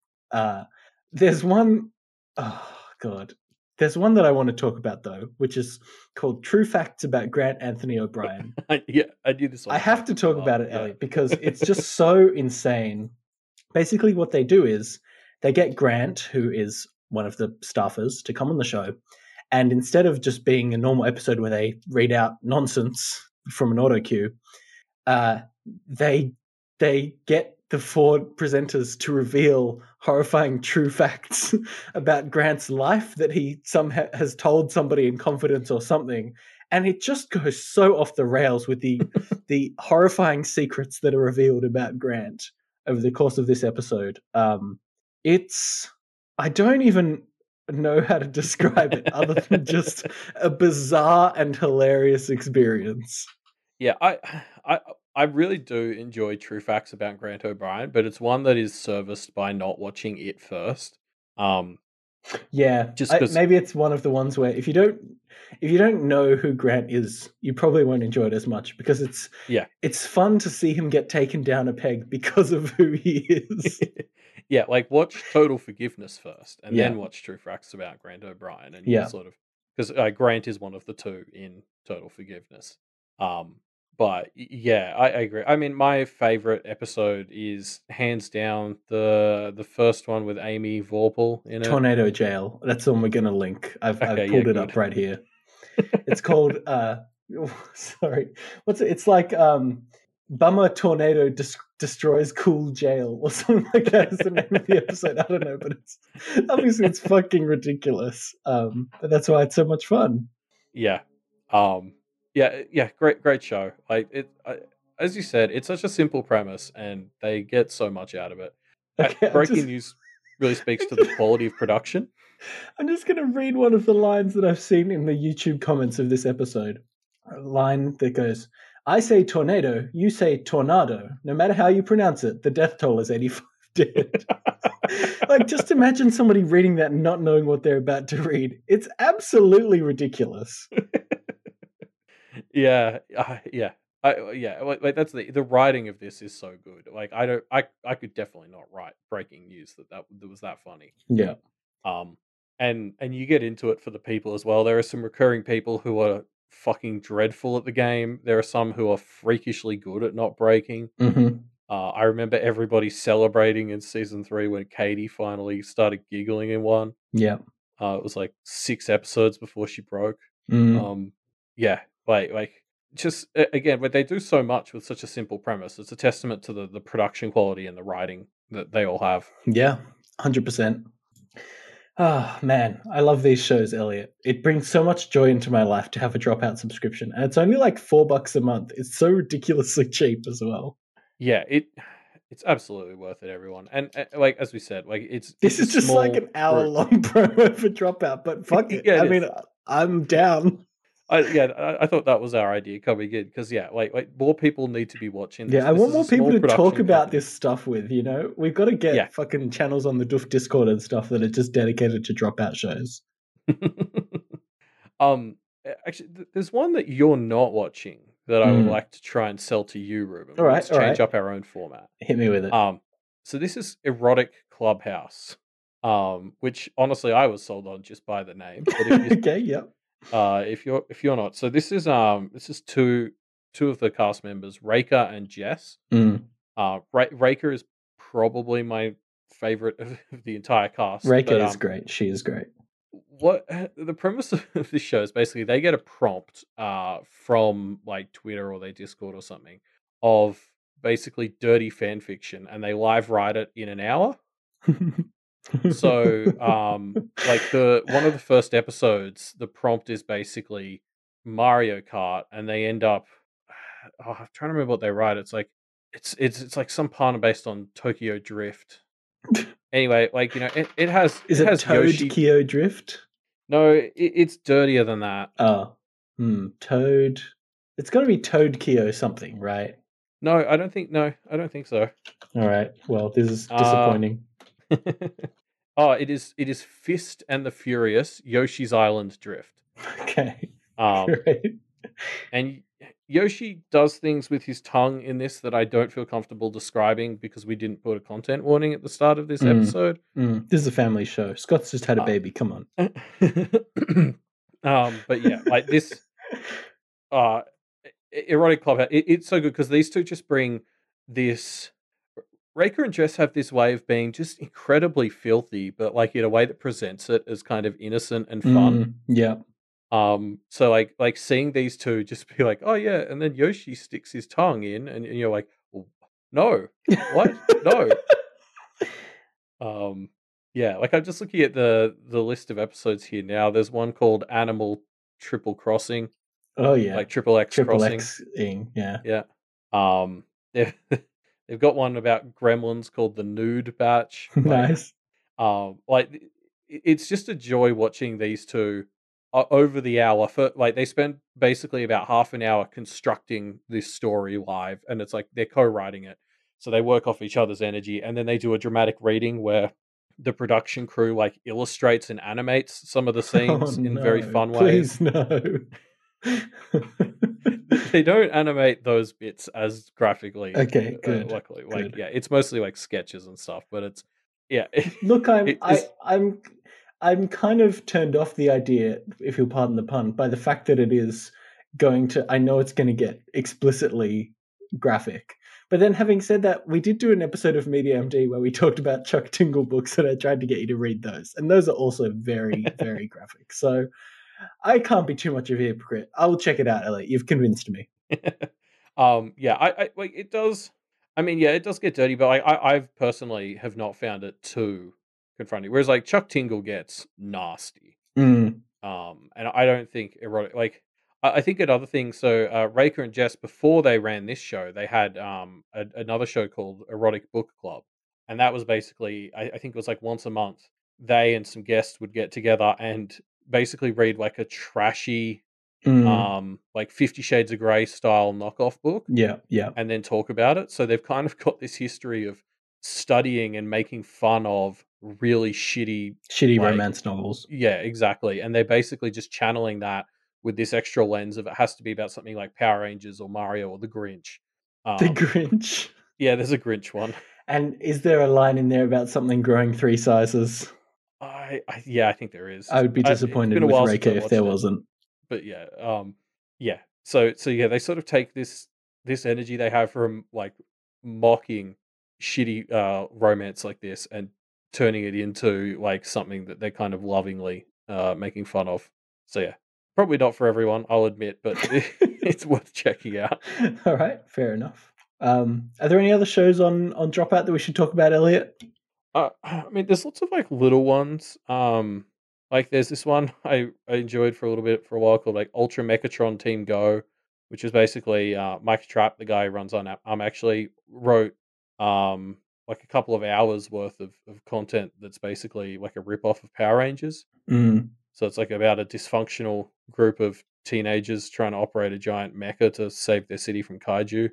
There's one, oh, God. There's one that I want to talk about, though, which is called True Facts About Grant Anthony O'Brien. I knew this I one have might to come talk up. about it, Yeah. Elliot, because it's just so insane. Basically, what they do is they get Grant, who is one of the staffers, to come on the show. And instead of just being a normal episode where they read out nonsense from an auto cue, uh, they get the four presenters to reveal horrifying true facts about Grant's life that he somehow has told somebody in confidence or something, and it just goes so off the rails with the horrifying secrets that are revealed about Grant over the course of this episode. It's I don't even know how to describe it other than just a bizarre and hilarious experience. Yeah, I I really do enjoy True Facts About Grant O'Brien, but it's one that is serviced by not watching it first. Um, Yeah, just because, maybe it's one of the ones where if you don't know who Grant is, you probably won't enjoy it as much because yeah, it's fun to see him get taken down a peg because of who he is. yeah, like watch Total Forgiveness first, and Yeah, then watch True Facts About Grant O'Brien, and you'll yeah, sort of because Grant is one of the two in Total Forgiveness. Um, but yeah, I agree. I mean, my favorite episode is hands down the first one with Amy Vorpal in it. Tornado Jail. That's the one we're gonna link. I've Okay, yeah, pulled it good. up right here. It's called sorry, what's it? It's like Bummer Tornado destroys Cool Jail or something like that is the name of the episode. I don't know, but it's obviously it's fucking ridiculous. But that's why it's so much fun. Yeah. Yeah, great show. Like as you said, it's such a simple premise and they get so much out of it. Okay, Breaking news really speaks to the quality of production. I'm just gonna read one of the lines that I've seen in the YouTube comments of this episode. A line that goes, "I say tornado, you say tornado. No matter how you pronounce it, the death toll is 85 dead." Like, just imagine somebody reading that and not knowing what they're about to read. It's absolutely ridiculous. Yeah, yeah. Yeah, like that's the writing of this is so good. Like I could definitely not write breaking news that was that funny. Yeah. Um, and you get into it for the people as well. There are some recurring people who are fucking dreadful at the game. There are some who are freakishly good at not breaking. Mm-hmm. I remember everybody celebrating in season 3 when Katie finally started giggling in one. Yeah. It was like 6 episodes before she broke. Mm. Um, yeah, like just again, but they do so much with such a simple premise. It's a testament to the production quality and the writing that they all have. Yeah. 100%. Ah, man, I love these shows, Elliot. It brings so much joy into my life to have a Dropout subscription, and it's only like $4 a month. It's so ridiculously cheap as well. Yeah, it's absolutely worth it, everyone. And like as we said, like This it's a is just like small an hour group. long promo for Dropout, but fuck it. Yeah, I it mean, is. I'm down. I thought that was our idea coming in because like more people need to be watching this. Yeah, I This want is a more people small to talk production about company. this stuff with, you know? We've got to Yeah. get fucking channels on the Doof Discord and stuff that are just dedicated to Dropout shows. Actually, there's one that you're not watching that I would Mm. like to try and sell to you, Ruben. All right, Let's all change right. up our own format. Hit me with it. So this is Erotic Clubhouse, which honestly I was sold on just by the name. But Okay, yep. if you're not, so this is two of the cast members, Raker and Jess. Mm. Raker is probably my favorite of the entire cast, Reika but is great. She is great. what the premise of this show is basically they get a prompt from like Twitter or their Discord or something of basically dirty fan fiction and they live write it in an hour. So like the one of the first episodes, the prompt is basically Mario Kart and they end up I'm trying to remember what they write. It's like it's like some pun based on Tokyo Drift. Anyway, like Is it it has Toad Yoshi. Kyo Drift? No, it's dirtier than that. Oh, Toad. It's got to be Toad Kyo something, right? No, I don't think. No, I don't think so. All right. Well, this is Uh disappointing. oh, it is. It is Fist and the Furious Yoshi's Island Drift. Okay. Um, Great. and Yoshi does things with his tongue in this that I don't feel comfortable describing because we didn't put a content warning at the start of this episode. This is a family show. Scott's just had a Uh, baby. Come on. but yeah, like this. Uh, Erotic Club. It's so good because these two just bring this. Raker and Jess have this way of being just incredibly filthy, but like in a way that presents it as kind of innocent and fun. Yeah. So like seeing these two just be like, oh yeah, and then Yoshi sticks his tongue in, and you're like, well, no, what, no. Yeah, like I'm just looking at the list of episodes here now. There's one called Animal Triple Crossing, Oh yeah. like Triple X Triple Crossing. X-ing. Yeah. Yeah. They've they've got one about gremlins called the Nude Batch. Nice. It's just a joy watching these two over the hour. For like they spend basically about half an hour constructing this story live, and it's like they're co-writing it, so they work off each other's energy, and then they do a dramatic reading where the production crew like illustrates and animates some of the Oh scenes in very no. fun ways. Please no. They don't animate those bits as graphically. Okay, good. Luckily, like Good. yeah, it's mostly like sketches and stuff. But it's yeah, Look, it is. I'm kind of turned off the idea, if you'll pardon the pun, by the fact that it is going to. I know it's going to get explicitly graphic. But then, having said that, we did do an episode of Media MD where we talked about Chuck Tingle books, and I tried to get you to read those, and those are also very, very graphic. So I can't be too much of a hypocrite. I will check it out, Elliot. You've convinced me. Yeah, I like it does. I mean, yeah, it does get dirty, but I've personally have not found it too confronting. Whereas like Chuck Tingle gets nasty. Mm. And I don't think erotic. Like I think at other things. So Raker and Jess before they ran this show, they had another show called Erotic Book Club, and that was basically I think it was like once a month. They and some guests would get together and basically read like a trashy Mm. like 50 Shades of Grey style knockoff book Yeah, yeah. and then talk about it. So they've kind of got this history of studying and making fun of really shitty, Shitty like, romance novels. yeah, exactly. And they're basically just channeling that with this extra lens of it has to be about something like Power Rangers or Mario or the Grinch. The Grinch. Yeah, there's a Grinch one. And is there a line in there about something growing 3 sizes? Yeah, I think there is. I would be It's disappointed been a with while since Reika I if there watched it. wasn't. But yeah, yeah. So yeah, they sort of take this energy they have from like mocking shitty romance like this and turning it into like something that they're kind of lovingly making fun of. So yeah, probably not for everyone, I'll admit, but it's worth checking out. All right, fair enough. Are there any other shows on Dropout that we should talk about, Elliot? I mean, there's lots of like little ones. Like there's this one I enjoyed for a little bit for a while called like Ultra Mechatron Team Go, which is basically Mike Trapp, the guy who runs on actually wrote like a couple of hours worth of content that's basically like a rip off of Power Rangers. Mm. So it's like about a dysfunctional group of teenagers trying to operate a giant mecha to save their city from kaiju,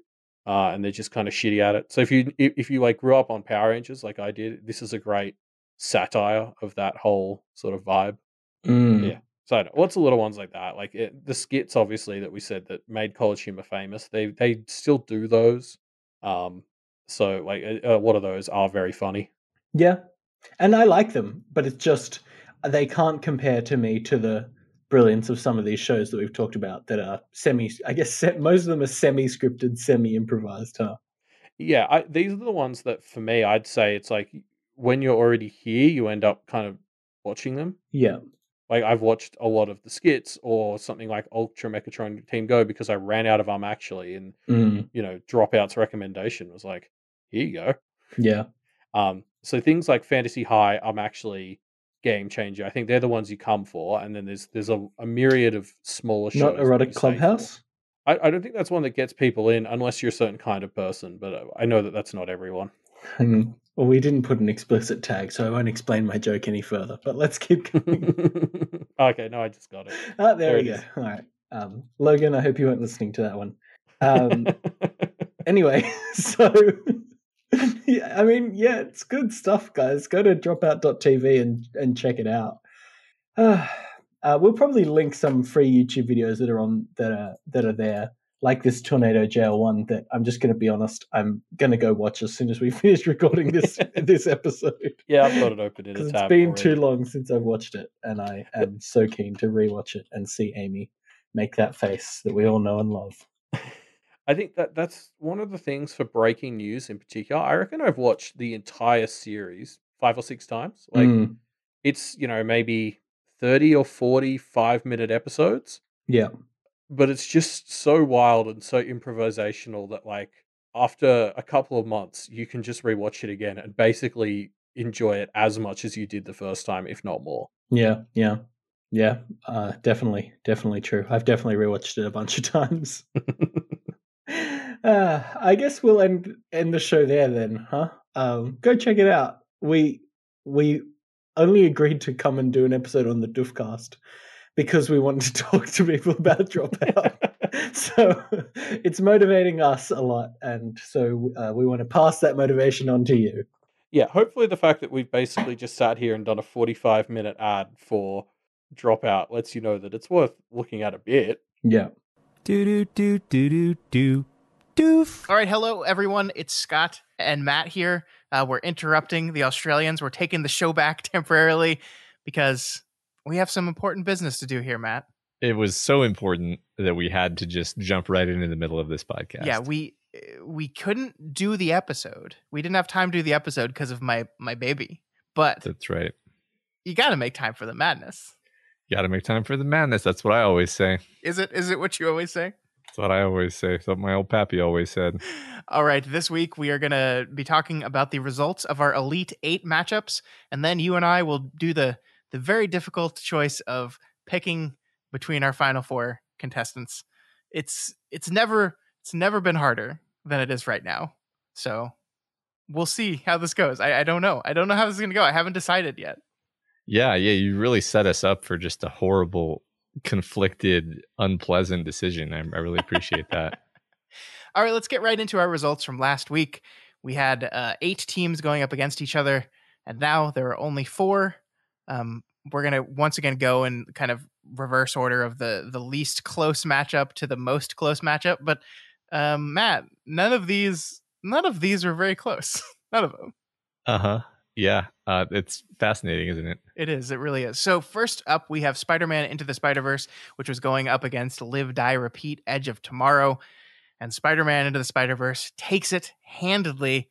and they're just kind of shitty at it. So if you like grew up on Power Rangers like I did, this is a great satire of that whole sort of vibe. Yeah. So I don't know. Lots of little ones like that, like the skits, obviously, that we said that made college humor famous. They still do those. So like a lot of those are very funny. Yeah, and I like them, but it's just they can't compare to me to the brilliance of some of these shows that we've talked about that are I guess most of them are semi-scripted, semi-improvised, huh? Yeah, these are the ones that for me, I'd say it's like when you're already here, you end up kind of watching them. Yeah. Like I've watched a lot of the skits or something like Ultra Mechatron Team Go because I ran out of them actually, and Dropout's recommendation was like, here you go. Yeah. So things like Fantasy High, I'm actually game changer. I think they're the ones you come for, and then there's a myriad of smaller shows. Not Erotic Clubhouse? I don't think that's one that gets people in unless you're a certain kind of person, but I know that that's not everyone. Well, we didn't put an explicit tag, so I won't explain my joke any further, but let's keep going. Okay, no, I just got it. There we go. All right. Logan, I hope you weren't listening to that one. Anyway, so yeah, I mean, yeah, it's good stuff, guys. Go to dropout.tv and check it out. We'll probably link some free YouTube videos that are there, like this Tornado Jail one that I'm just going to be honest, I'm going to go watch as soon as we finish recording this episode. Yeah, I've got it open in a tab. It's been too long since I've watched it, and I am so keen to rewatch it and see Amy make that face that we all know and love. I think that's one of the things for breaking news in particular. I reckon I've watched the entire series 5 or 6 times. Like it's, maybe 30 or 45-minute episodes. Yeah. But it's just so wild and so improvisational that like after a couple of months you can just rewatch it again and basically enjoy it as much as you did the first time, if not more. Yeah. Definitely true. I've definitely rewatched it a bunch of times. I guess we'll end the show there then, huh? Go check it out. We only agreed to come and do an episode on the Doofcast because we wanted to talk to people about Dropout. So it's motivating us a lot, and so we want to pass that motivation on to you. Yeah, hopefully the fact that we've basically just sat here and done a 45-minute ad for Dropout lets you know that it's worth looking at a bit. Yeah. Doof. All right, hello everyone. It's Scott and Matt here. We're interrupting the Australians. We're taking the show back temporarily because we have some important business to do here, Matt. It was so important that we had to just jump right into the middle of this podcast. Yeah, we couldn't do the episode. We didn't have time to do the episode because of my baby. But that's right. You got to make time for the madness. You got to make time for the madness. That's what I always say. Is it what you always say? That's what I always say. That's what my old pappy always said. All right, this week we are going to be talking about the results of our Elite 8 matchups, and then you and I will do the very difficult choice of picking between our final 4 contestants. It's never been harder than it is right now. So we'll see how this goes. I don't know. I don't know how this is going to go. I haven't decided yet. Yeah, you really set us up for just a horrible, conflicted, unpleasant decision. I really appreciate that. All right, let's get right into our results from last week. We had 8 teams going up against each other, and now there are only 4. We're going to once again go in kind of reverse order of the least close matchup to the most close matchup. But Matt, none of these are very close. None of them. Uh-huh. Yeah, it's fascinating, isn't it? It is. It really is. So first up, we have Spider-Man Into the Spider-Verse, which was going up against Live, Die, Repeat, Edge of Tomorrow. And Spider-Man Into the Spider-Verse takes it handedly,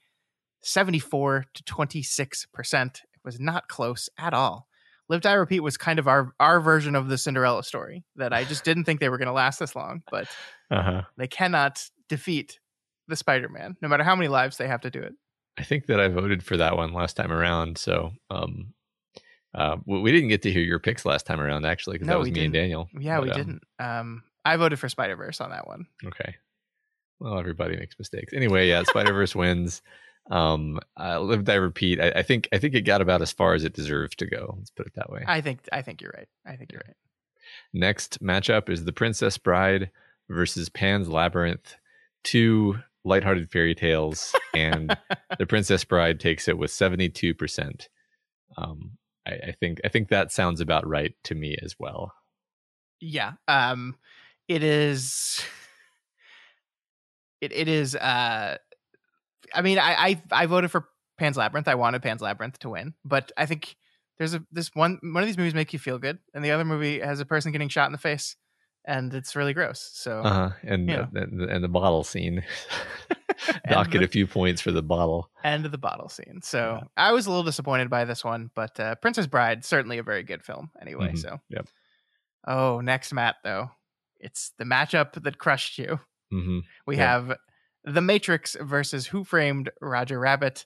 74 to 26%. It was not close at all. Live, Die, Repeat was kind of our version of the Cinderella story that I just didn't think they were going to last this long. But they cannot defeat the Spider-Man, no matter how many lives they have to do it. I think that I voted for that one last time around. So we didn't get to hear your picks last time around, actually, because that was me and Daniel. Yeah, we didn't. I voted for Spider-Verse on that one. Okay. Well, everybody makes mistakes. Anyway, yeah, Spider-Verse wins. Live, Die, Repeat. I think it got about as far as it deserved to go. Let's put it that way. I think you're right. Next matchup is The Princess Bride versus Pan's Labyrinth. Two lighthearted fairy tales, and The Princess Bride takes it with 72%. I think that sounds about right to me as well. Yeah. It is. It is. I mean, I voted for Pan's Labyrinth. I wanted Pan's Labyrinth to win, but I think there's this one of these movies make you feel good, and the other movie has a person getting shot in the face, and it's really gross. So and you know. the bottle scene. Docket a few points for the bottle. End of the bottle scene. So I was a little disappointed by this one, but Princess Bride, certainly a very good film anyway. Mm-hmm. So yep. Oh, next, Matt, though. It's the matchup that crushed you. Mm-hmm. We have The Matrix versus Who Framed Roger Rabbit.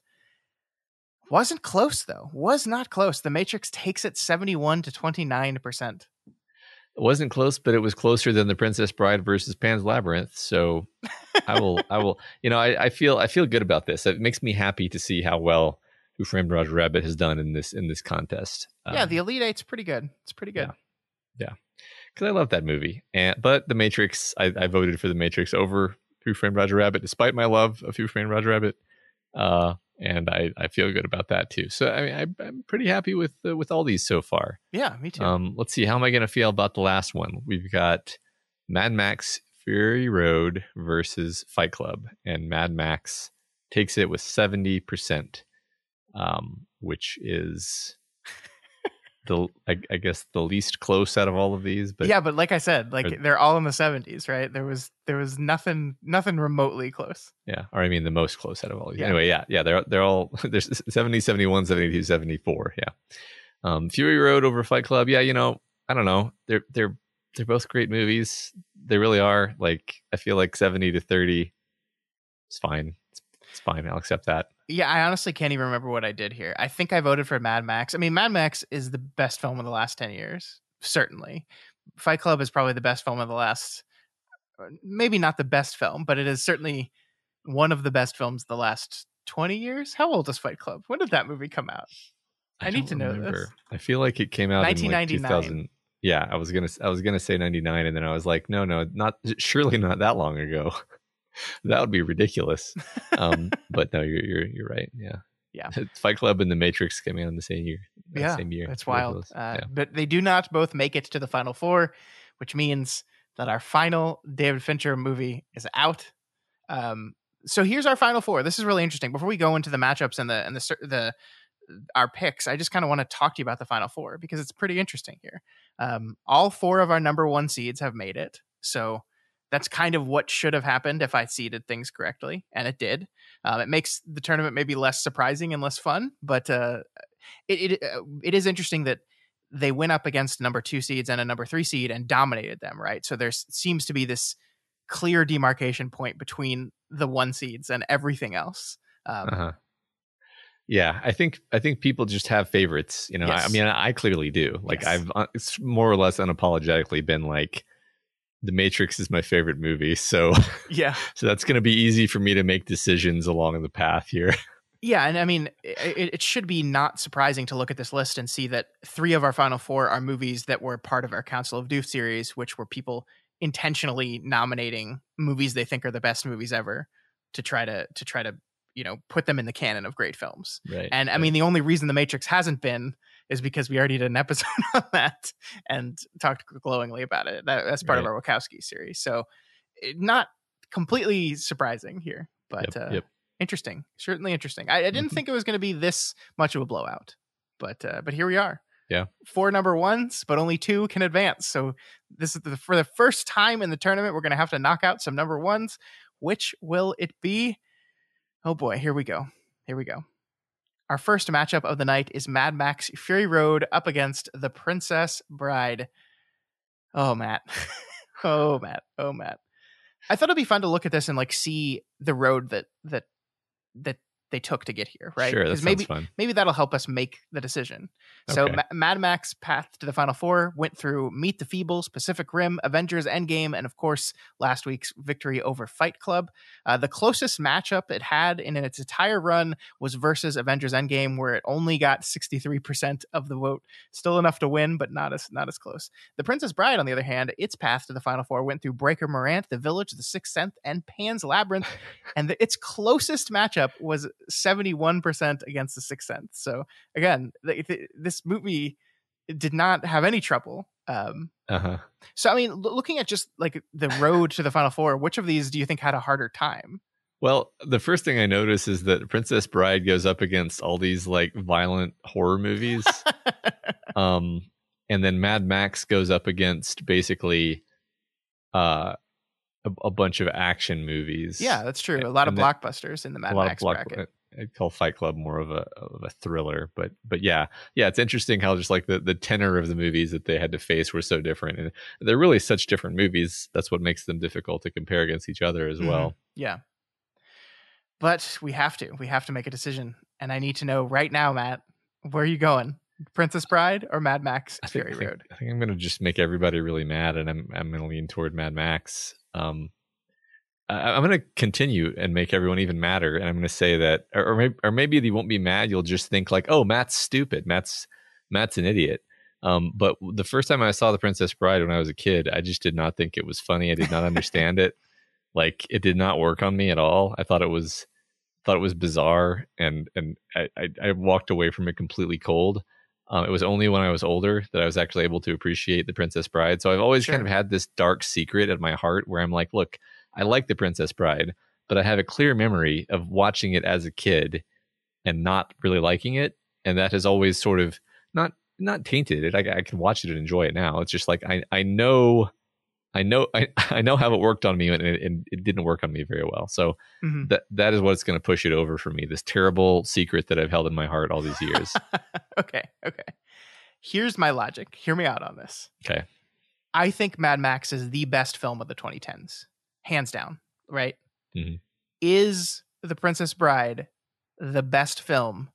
Wasn't close, though. Was not close. The Matrix takes it 71 to 29%. It wasn't close, but it was closer than The Princess Bride versus Pan's Labyrinth. So I will, I feel good about this. It makes me happy to see how well Who Framed Roger Rabbit has done in this contest. Yeah, the Elite Eight's pretty good. It's pretty good. Yeah. Because I love that movie. But The Matrix, I voted for The Matrix over Who Framed Roger Rabbit, despite my love of Who Framed Roger Rabbit. And I feel good about that too. So I mean, I'm pretty happy with all these so far. Yeah, me too. Let's see, how am I going to feel about the last one? We've got Mad Max Fury Road versus Fight Club, and Mad Max takes it with 70%, which is I guess the least close out of all of these. But yeah, but like I said, they're all in the 70s, right? There was nothing remotely close. Yeah, or I mean the most close out of all these. Yeah. Anyway, yeah, they're all there's 70, 71, 72, 74. Yeah. Fury Road over Fight Club. Yeah, I don't know. They're both great movies. They really are. Like, I feel like 70 to 30 is fine. It's fine. I'll accept that. Yeah, I honestly can't even remember what I did here. I think I voted for Mad Max. I mean, Mad Max is the best film of the last 10 years, certainly. Fight Club is probably the best film of the last, maybe not the best film, but it is certainly one of the best films of the last 20 years. How old is Fight Club? When did that movie come out? I need to know this. I feel like it came out in like 1999. 2000. Yeah, I was gonna say 99, and then I was like, no, surely not that long ago. That would be ridiculous. But no, you're right. Yeah. Fight Club and The Matrix came out in the same year. Same year. That's wild. But they do not both make it to the final four, which means that our final David Fincher movie is out. So here's our final four. This is really interesting. Before we go into the matchups and our picks, I just kind of want to talk to you about the final four because it's pretty interesting here. All four of our number one seeds have made it. So that's kind of what should have happened if I seeded things correctly, and it did. It makes the tournament maybe less surprising and less fun, but it is interesting that they went up against number two seeds and a number three seed and dominated them, right? So there seems to be this clear demarcation point between the one seeds and everything else. Yeah, I think people just have favorites. Yes. I mean, I clearly do. Like, yes. It's more or less unapologetically been like, The Matrix is my favorite movie, so yeah. So that's going to be easy for me to make decisions along the path here. Yeah, and I mean, it should be not surprising to look at this list and see that three of our final four are movies that were part of our Council of Doof series, which were people intentionally nominating movies they think are the best movies ever to try to put them in the canon of great films. Right. And I mean, the only reason The Matrix hasn't been is because we already did an episode on that and talked glowingly about it. That's part of our Wachowski series. So not completely surprising here, but interesting. Certainly interesting. I didn't think it was going to be this much of a blowout, but here we are. Yeah. 4 number ones, but only 2 can advance. So this is for the first time in the tournament, we're going to have to knock out some number ones. Which will it be? Oh boy, here we go. Our first matchup of the night is Mad Max Fury Road up against The Princess Bride. Oh, Matt. Oh, Matt. I thought it'd be fun to look at this and like see the road that they took to get here, right? Sure, that Because sounds fun. maybe that'll help us make the decision. So Okay. Mad Max Path to the Final Four went through Meet the Feebles, Pacific Rim, Avengers Endgame, and of course, last week's victory over Fight Club. The closest matchup it had in its entire run was versus Avengers Endgame, where it only got 63% of the vote. Still enough to win, but not as close. The Princess Bride, on the other hand, its path to the Final Four went through Breaker Morant, The Village, The Sixth Sense, and Pan's Labyrinth, and its closest matchup was 71% against The Sixth Sense. So again, this movie did not have any trouble. So I mean, looking at just like the road to the Final Four, which of these do you think had a harder time? Well, the first thing I notice is that Princess Bride goes up against all these like violent horror movies. And then Mad Max goes up against basically a bunch of action movies. Yeah, that's true. A lot of blockbusters in the Mad Max bracket. I call Fight Club more of a thriller, but yeah, it's interesting how just like the tenor of the movies that they had to face were so different, and they're really such different movies. That's what makes them difficult to compare against each other as well. Yeah, but we have to make a decision, and I need to know right now, Matt, where are you going? Princess Bride or Mad Max Fury Road? I think I'm going to just make everybody really mad, and I'm going to lean toward Mad Max. I'm going to continue and make everyone even madder, and I'm going to say that, or maybe you won't be mad. You'll just think like, "Oh, Matt's stupid. Matt's an idiot." But the first time I saw The Princess Bride when I was a kid, I just did not think it was funny. I did not understand it. Like, it did not work on me at all. I thought it was bizarre, and I walked away from it completely cold. It was only when I was older that I was actually able to appreciate The Princess Bride. So I've always kind of had this dark secret at my heart where I'm like, look, I like The Princess Bride, but I have a clear memory of watching it as a kid and not really liking it. And that has always sort of not tainted it. I can watch it and enjoy it now. It's just like, I know how it worked on me, and it didn't work on me very well. So that is what's going to push it over for me. This terrible secret that I've held in my heart all these years. Okay. Here's my logic. Hear me out on this. Okay. I think Mad Max is the best film of the 2010s. Hands down, right? Mm-hmm. Is The Princess Bride the best film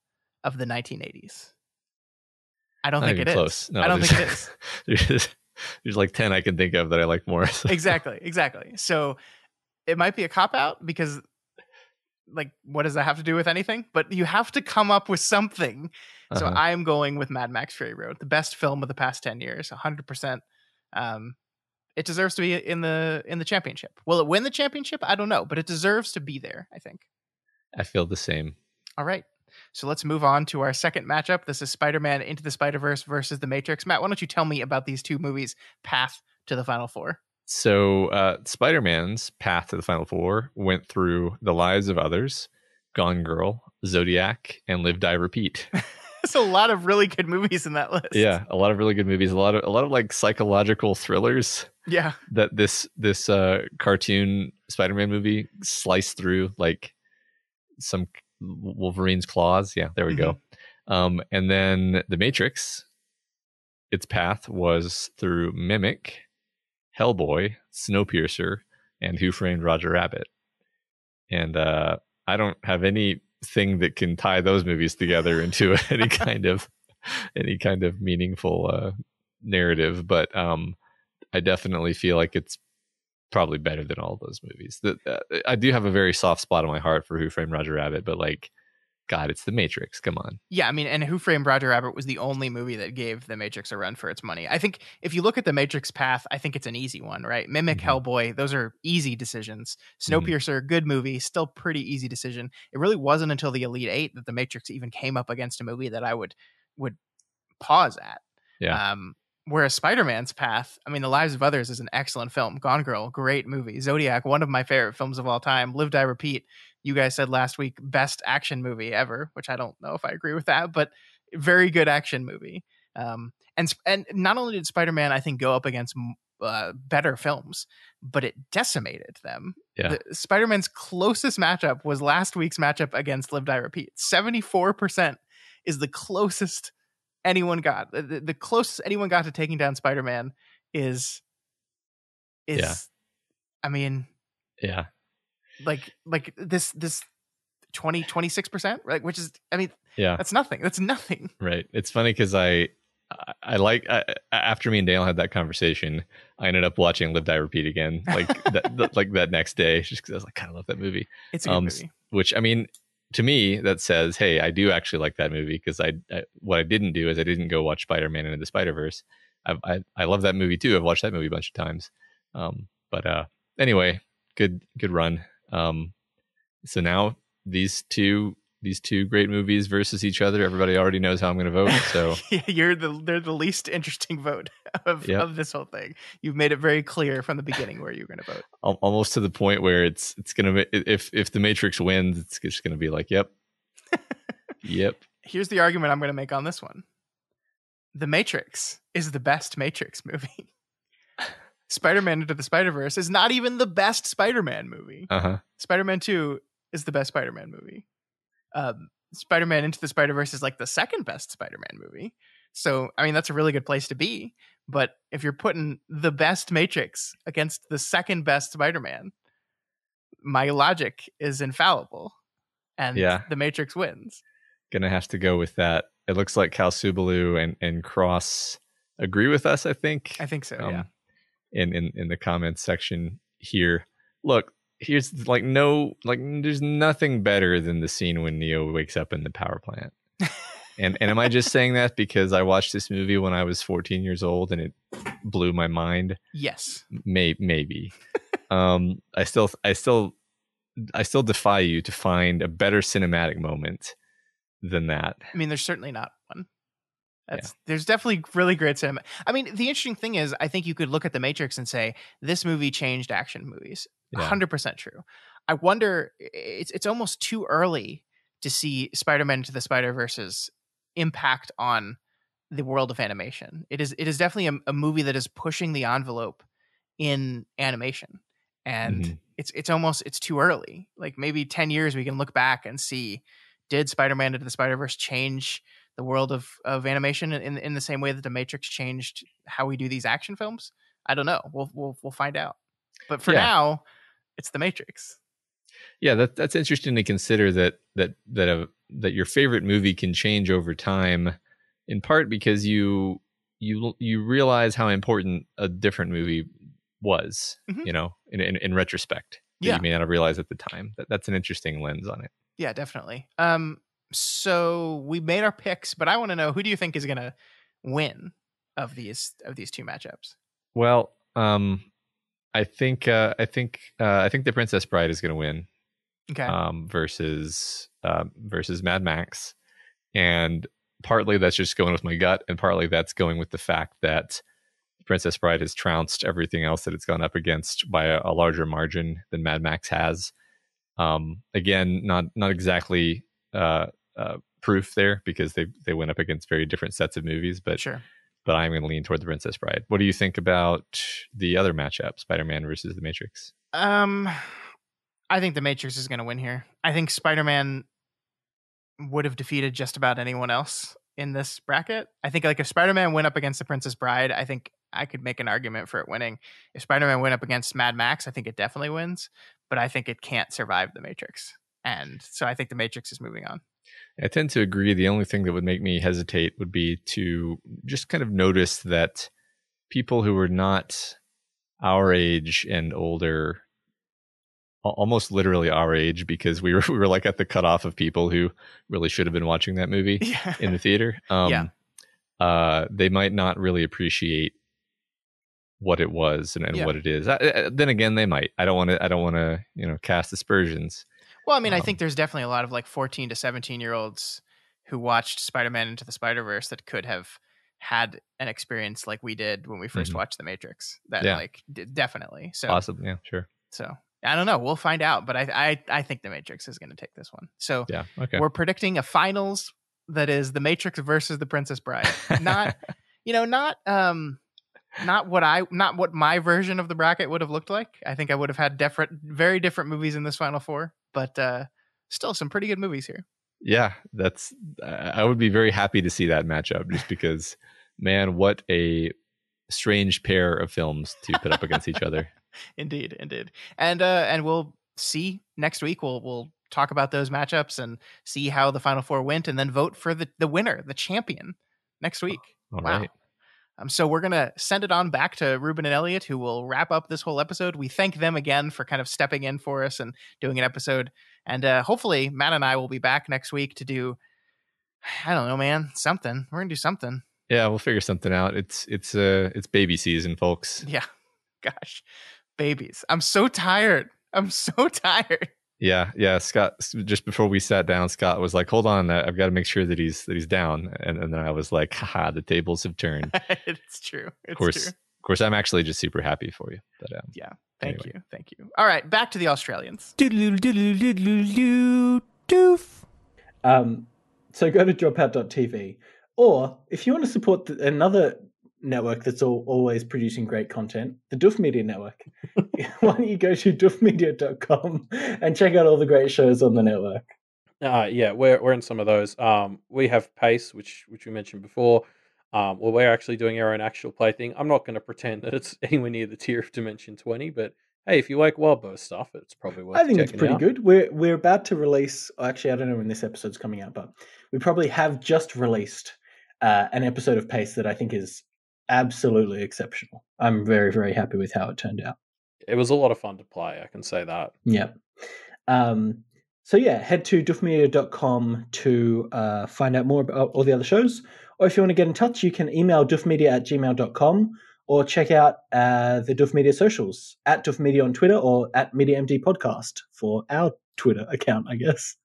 of the 1980s? I don't think it close. is. No, I don't think it is. There's like 10 I can think of that I like more. Exactly. So it might be a cop-out because, like, what does that have to do with anything? But you have to come up with something. So I am going with Mad Max Fury Road, the best film of the past 10 years, 100%. It deserves to be in the championship. Will it win the championship? I don't know, but it deserves to be there, I think. I feel the same. All right. So let's move on to our second matchup. This is Spider-Man Into the Spider-Verse versus The Matrix. Matt, why don't you tell me about these two movies' path to the Final Four? So Spider-Man's path to the Final Four went through The Lives of Others, Gone Girl, Zodiac, and Live, Die, Repeat. There's a lot of really good movies in that list. Yeah, a lot of really good movies. A lot of like psychological thrillers. Yeah. That this cartoon Spider-Man movie sliced through, like some Wolverine's claws. Yeah, there we go. And then The Matrix, its path was through Mimic, Hellboy, Snowpiercer, and Who Framed Roger Rabbit. And I don't have anything that can tie those movies together into any kind of meaningful narrative, but I definitely feel like it's probably better than all those movies. I do have a very soft spot in my heart for Who Framed Roger Rabbit, but like, God, it's The Matrix. Come on. Yeah, I mean, and Who Framed Roger Rabbit was the only movie that gave The Matrix a run for its money. I think if you look at The Matrix path, I think it's an easy one, right? Mimic, Hellboy, those are easy decisions. Snowpiercer, good movie, still pretty easy decision. It really wasn't until the Elite Eight that The Matrix even came up against a movie that I would pause at. Yeah. Whereas Spider-Man's path, I mean, The Lives of Others is an excellent film. Gone Girl, great movie. Zodiac, one of my favorite films of all time. Live, Die, Repeat. You guys said last week, best action movie ever, which I don't know if I agree with that, but very good action movie. And not only did Spider-Man, I think, go up against better films, but it decimated them. Yeah. Spider-Man's closest matchup was last week's matchup against Live, Die, Repeat. 74% is the closest anyone got. The closest anyone got to taking down Spider-Man is yeah. I mean, yeah. like this 26%, right? Which is, I mean, Yeah. that's nothing. That's nothing. Right. It's funny because after me and Dale had that conversation, I ended up watching Live Die Repeat again, like that next day, just because I was like, kind of love that movie. It's a good movie. Which, I mean, to me, that says, hey, I do actually like that movie, because what I didn't do is I didn't go watch Spider-Man Into the Spider-Verse. I love that movie too. I've watched that movie a bunch of times. But anyway, good run. So now these two great movies versus each other. Everybody already knows how I'm going to vote. So they're the least interesting vote of this whole thing. You've made it very clear from the beginning where you're going to vote. Almost to the point where it's going to be, if the Matrix wins, it's just going to be like, yep. Here's the argument I'm going to make on this one. The Matrix is the best Matrix movie. Spider-Man Into the Spider-Verse is not even the best Spider-Man movie. Spider-Man 2 is the best Spider-Man movie. Spider-Man Into the Spider-Verse is like the second best Spider-Man movie. So, I mean, that's a really good place to be. But if you're putting the best Matrix against the second best Spider-Man, my logic is infallible. And the Matrix wins. Gonna have to go with that. It looks like Cal Subalu and Cross agree with us, I think. I think so, yeah. In the comments section here. Look, here's there's nothing better than the scene when Neo wakes up in the power plant. and am I just saying that because I watched this movie when I was 14 years old and it blew my mind? Yes. Maybe. I still defy you to find a better cinematic moment than that. I mean, there's certainly not one. There's definitely really great cinema. I mean, the interesting thing is, I think you could look at The Matrix and say, this movie changed action movies. 100% true. I wonder, it's almost too early to see Spider-Man Into the Spider-Verse's impact on the world of animation. It is definitely a movie that is pushing the envelope in animation. And it's too early. Like maybe 10 years we can look back and see, did Spider-Man Into the Spider-Verse change the world of animation in the same way that The Matrix changed how we do these action films? I don't know. We'll find out. But for now, it's The Matrix. Yeah, that's interesting to consider that your favorite movie can change over time, in part because you realize how important a different movie was, in retrospect. That you may not have realized at the time. That's an interesting lens on it. Yeah, definitely. So we made our picks, but I want to know, who do you think is going to win of these two matchups? Well, I think the Princess Bride is going to win. Okay. Versus Mad Max, and partly that's just going with my gut, and partly that's going with the fact that Princess Bride has trounced everything else that it's gone up against by a larger margin than Mad Max has. Again, not exactly proof there, because they went up against very different sets of movies, but sure. But I'm going to lean toward the Princess Bride. What do you think about the other matchup, Spider-Man versus the Matrix? I think the Matrix is going to win here. I think Spider-Man would have defeated just about anyone else in this bracket. I think, like, if Spider-Man went up against the Princess Bride, I think I could make an argument for it winning. If Spider-Man went up against Mad Max, I think it definitely wins, but I think it can't survive the Matrix. And so I think the Matrix is moving on. I tend to agree. The only thing that would make me hesitate would be to just kind of notice that people who were not our age and older, almost literally our age, because we were like at the cutoff of people who really should have been watching that movie in the theater. They might not really appreciate what it was and what it is. Then again, they might. I don't want to cast aspersions. Well, I mean, I think there's definitely a lot of like 14 to 17 year olds who watched Spider-Man Into the Spider-Verse that could have had an experience like we did when we first watched The Matrix. That definitely. So awesome. Yeah, sure. So I don't know. We'll find out, but I think The Matrix is going to take this one. So we're predicting a finals that is The Matrix versus The Princess Bride. Not what my version of the bracket would have looked like. I think I would have had very different movies in this Final Four, but still some pretty good movies here. Yeah, I would be very happy to see that matchup, just because, man, what a strange pair of films to put up against each other. Indeed. And we'll see next week. We'll talk about those matchups and see how the Final Four went, and then vote for the winner, the champion, next week. All right. So we're going to send it on back to Reuben and Elliot, who will wrap up this whole episode. We thank them again for kind of stepping in for us and doing an episode. And hopefully Matt and I will be back next week to do, I don't know, man, something. We're going to do something. Yeah, we'll figure something out. It's baby season, folks. Yeah. Gosh, babies. I'm so tired. Yeah, Scott, just before we sat down, Scott was like, hold on, I've got to make sure that he's down. And then I was like, haha, the tables have turned. It's true. Of course, I'm actually just super happy for you. But, yeah, thank you. All right, back to the Australians. Doof. So go to dropout.tv. Or if you want to support another network that's always producing great content, the Doof Media Network, why don't you go to doofmedia.com and check out all the great shows on the network? Yeah, we're in some of those. We have Pace, which we mentioned before. Well, we're actually doing our own actual play thing. I'm not going to pretend that it's anywhere near the tier of Dimension 20, but hey, if you like Wild Burst stuff, it's probably worth checking out. I think it's pretty good. We're about to release, actually, I don't know when this episode's coming out, but we probably have just released an episode of Pace that I think is absolutely exceptional. I'm very, very happy with how it turned out. It was a lot of fun to play, I can say that. Yeah. So yeah, head to doofmedia.com to find out more about all the other shows. Or if you want to get in touch, you can email doofmedia@gmail.com or check out the Doof Media socials, at Doof Media on Twitter or at MediaMD Podcast for our Twitter account, I guess.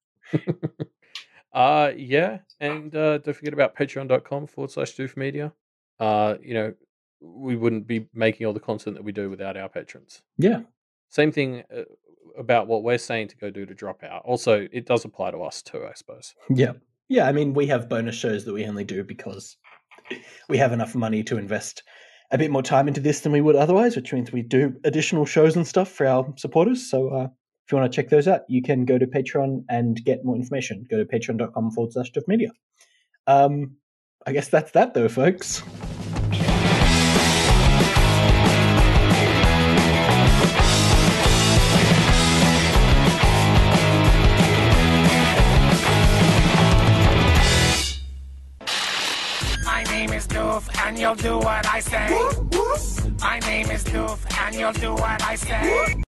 Yeah, and don't forget about patreon.com/Doof Media. We wouldn't be making all the content that we do without our patrons. Yeah. Same thing about what we're saying to go do to Dropout. Also, it does apply to us too, I suppose. Yeah. Yeah, I mean, we have bonus shows that we only do because we have enough money to invest a bit more time into this than we would otherwise, which means we do additional shows and stuff for our supporters. So if you want to check those out, you can go to Patreon and get more information. Go to patreon.com/Doof Media. I guess that's that though, folks. My name is Doof, and you'll do what I say. My name is Doof, and you'll do what I say.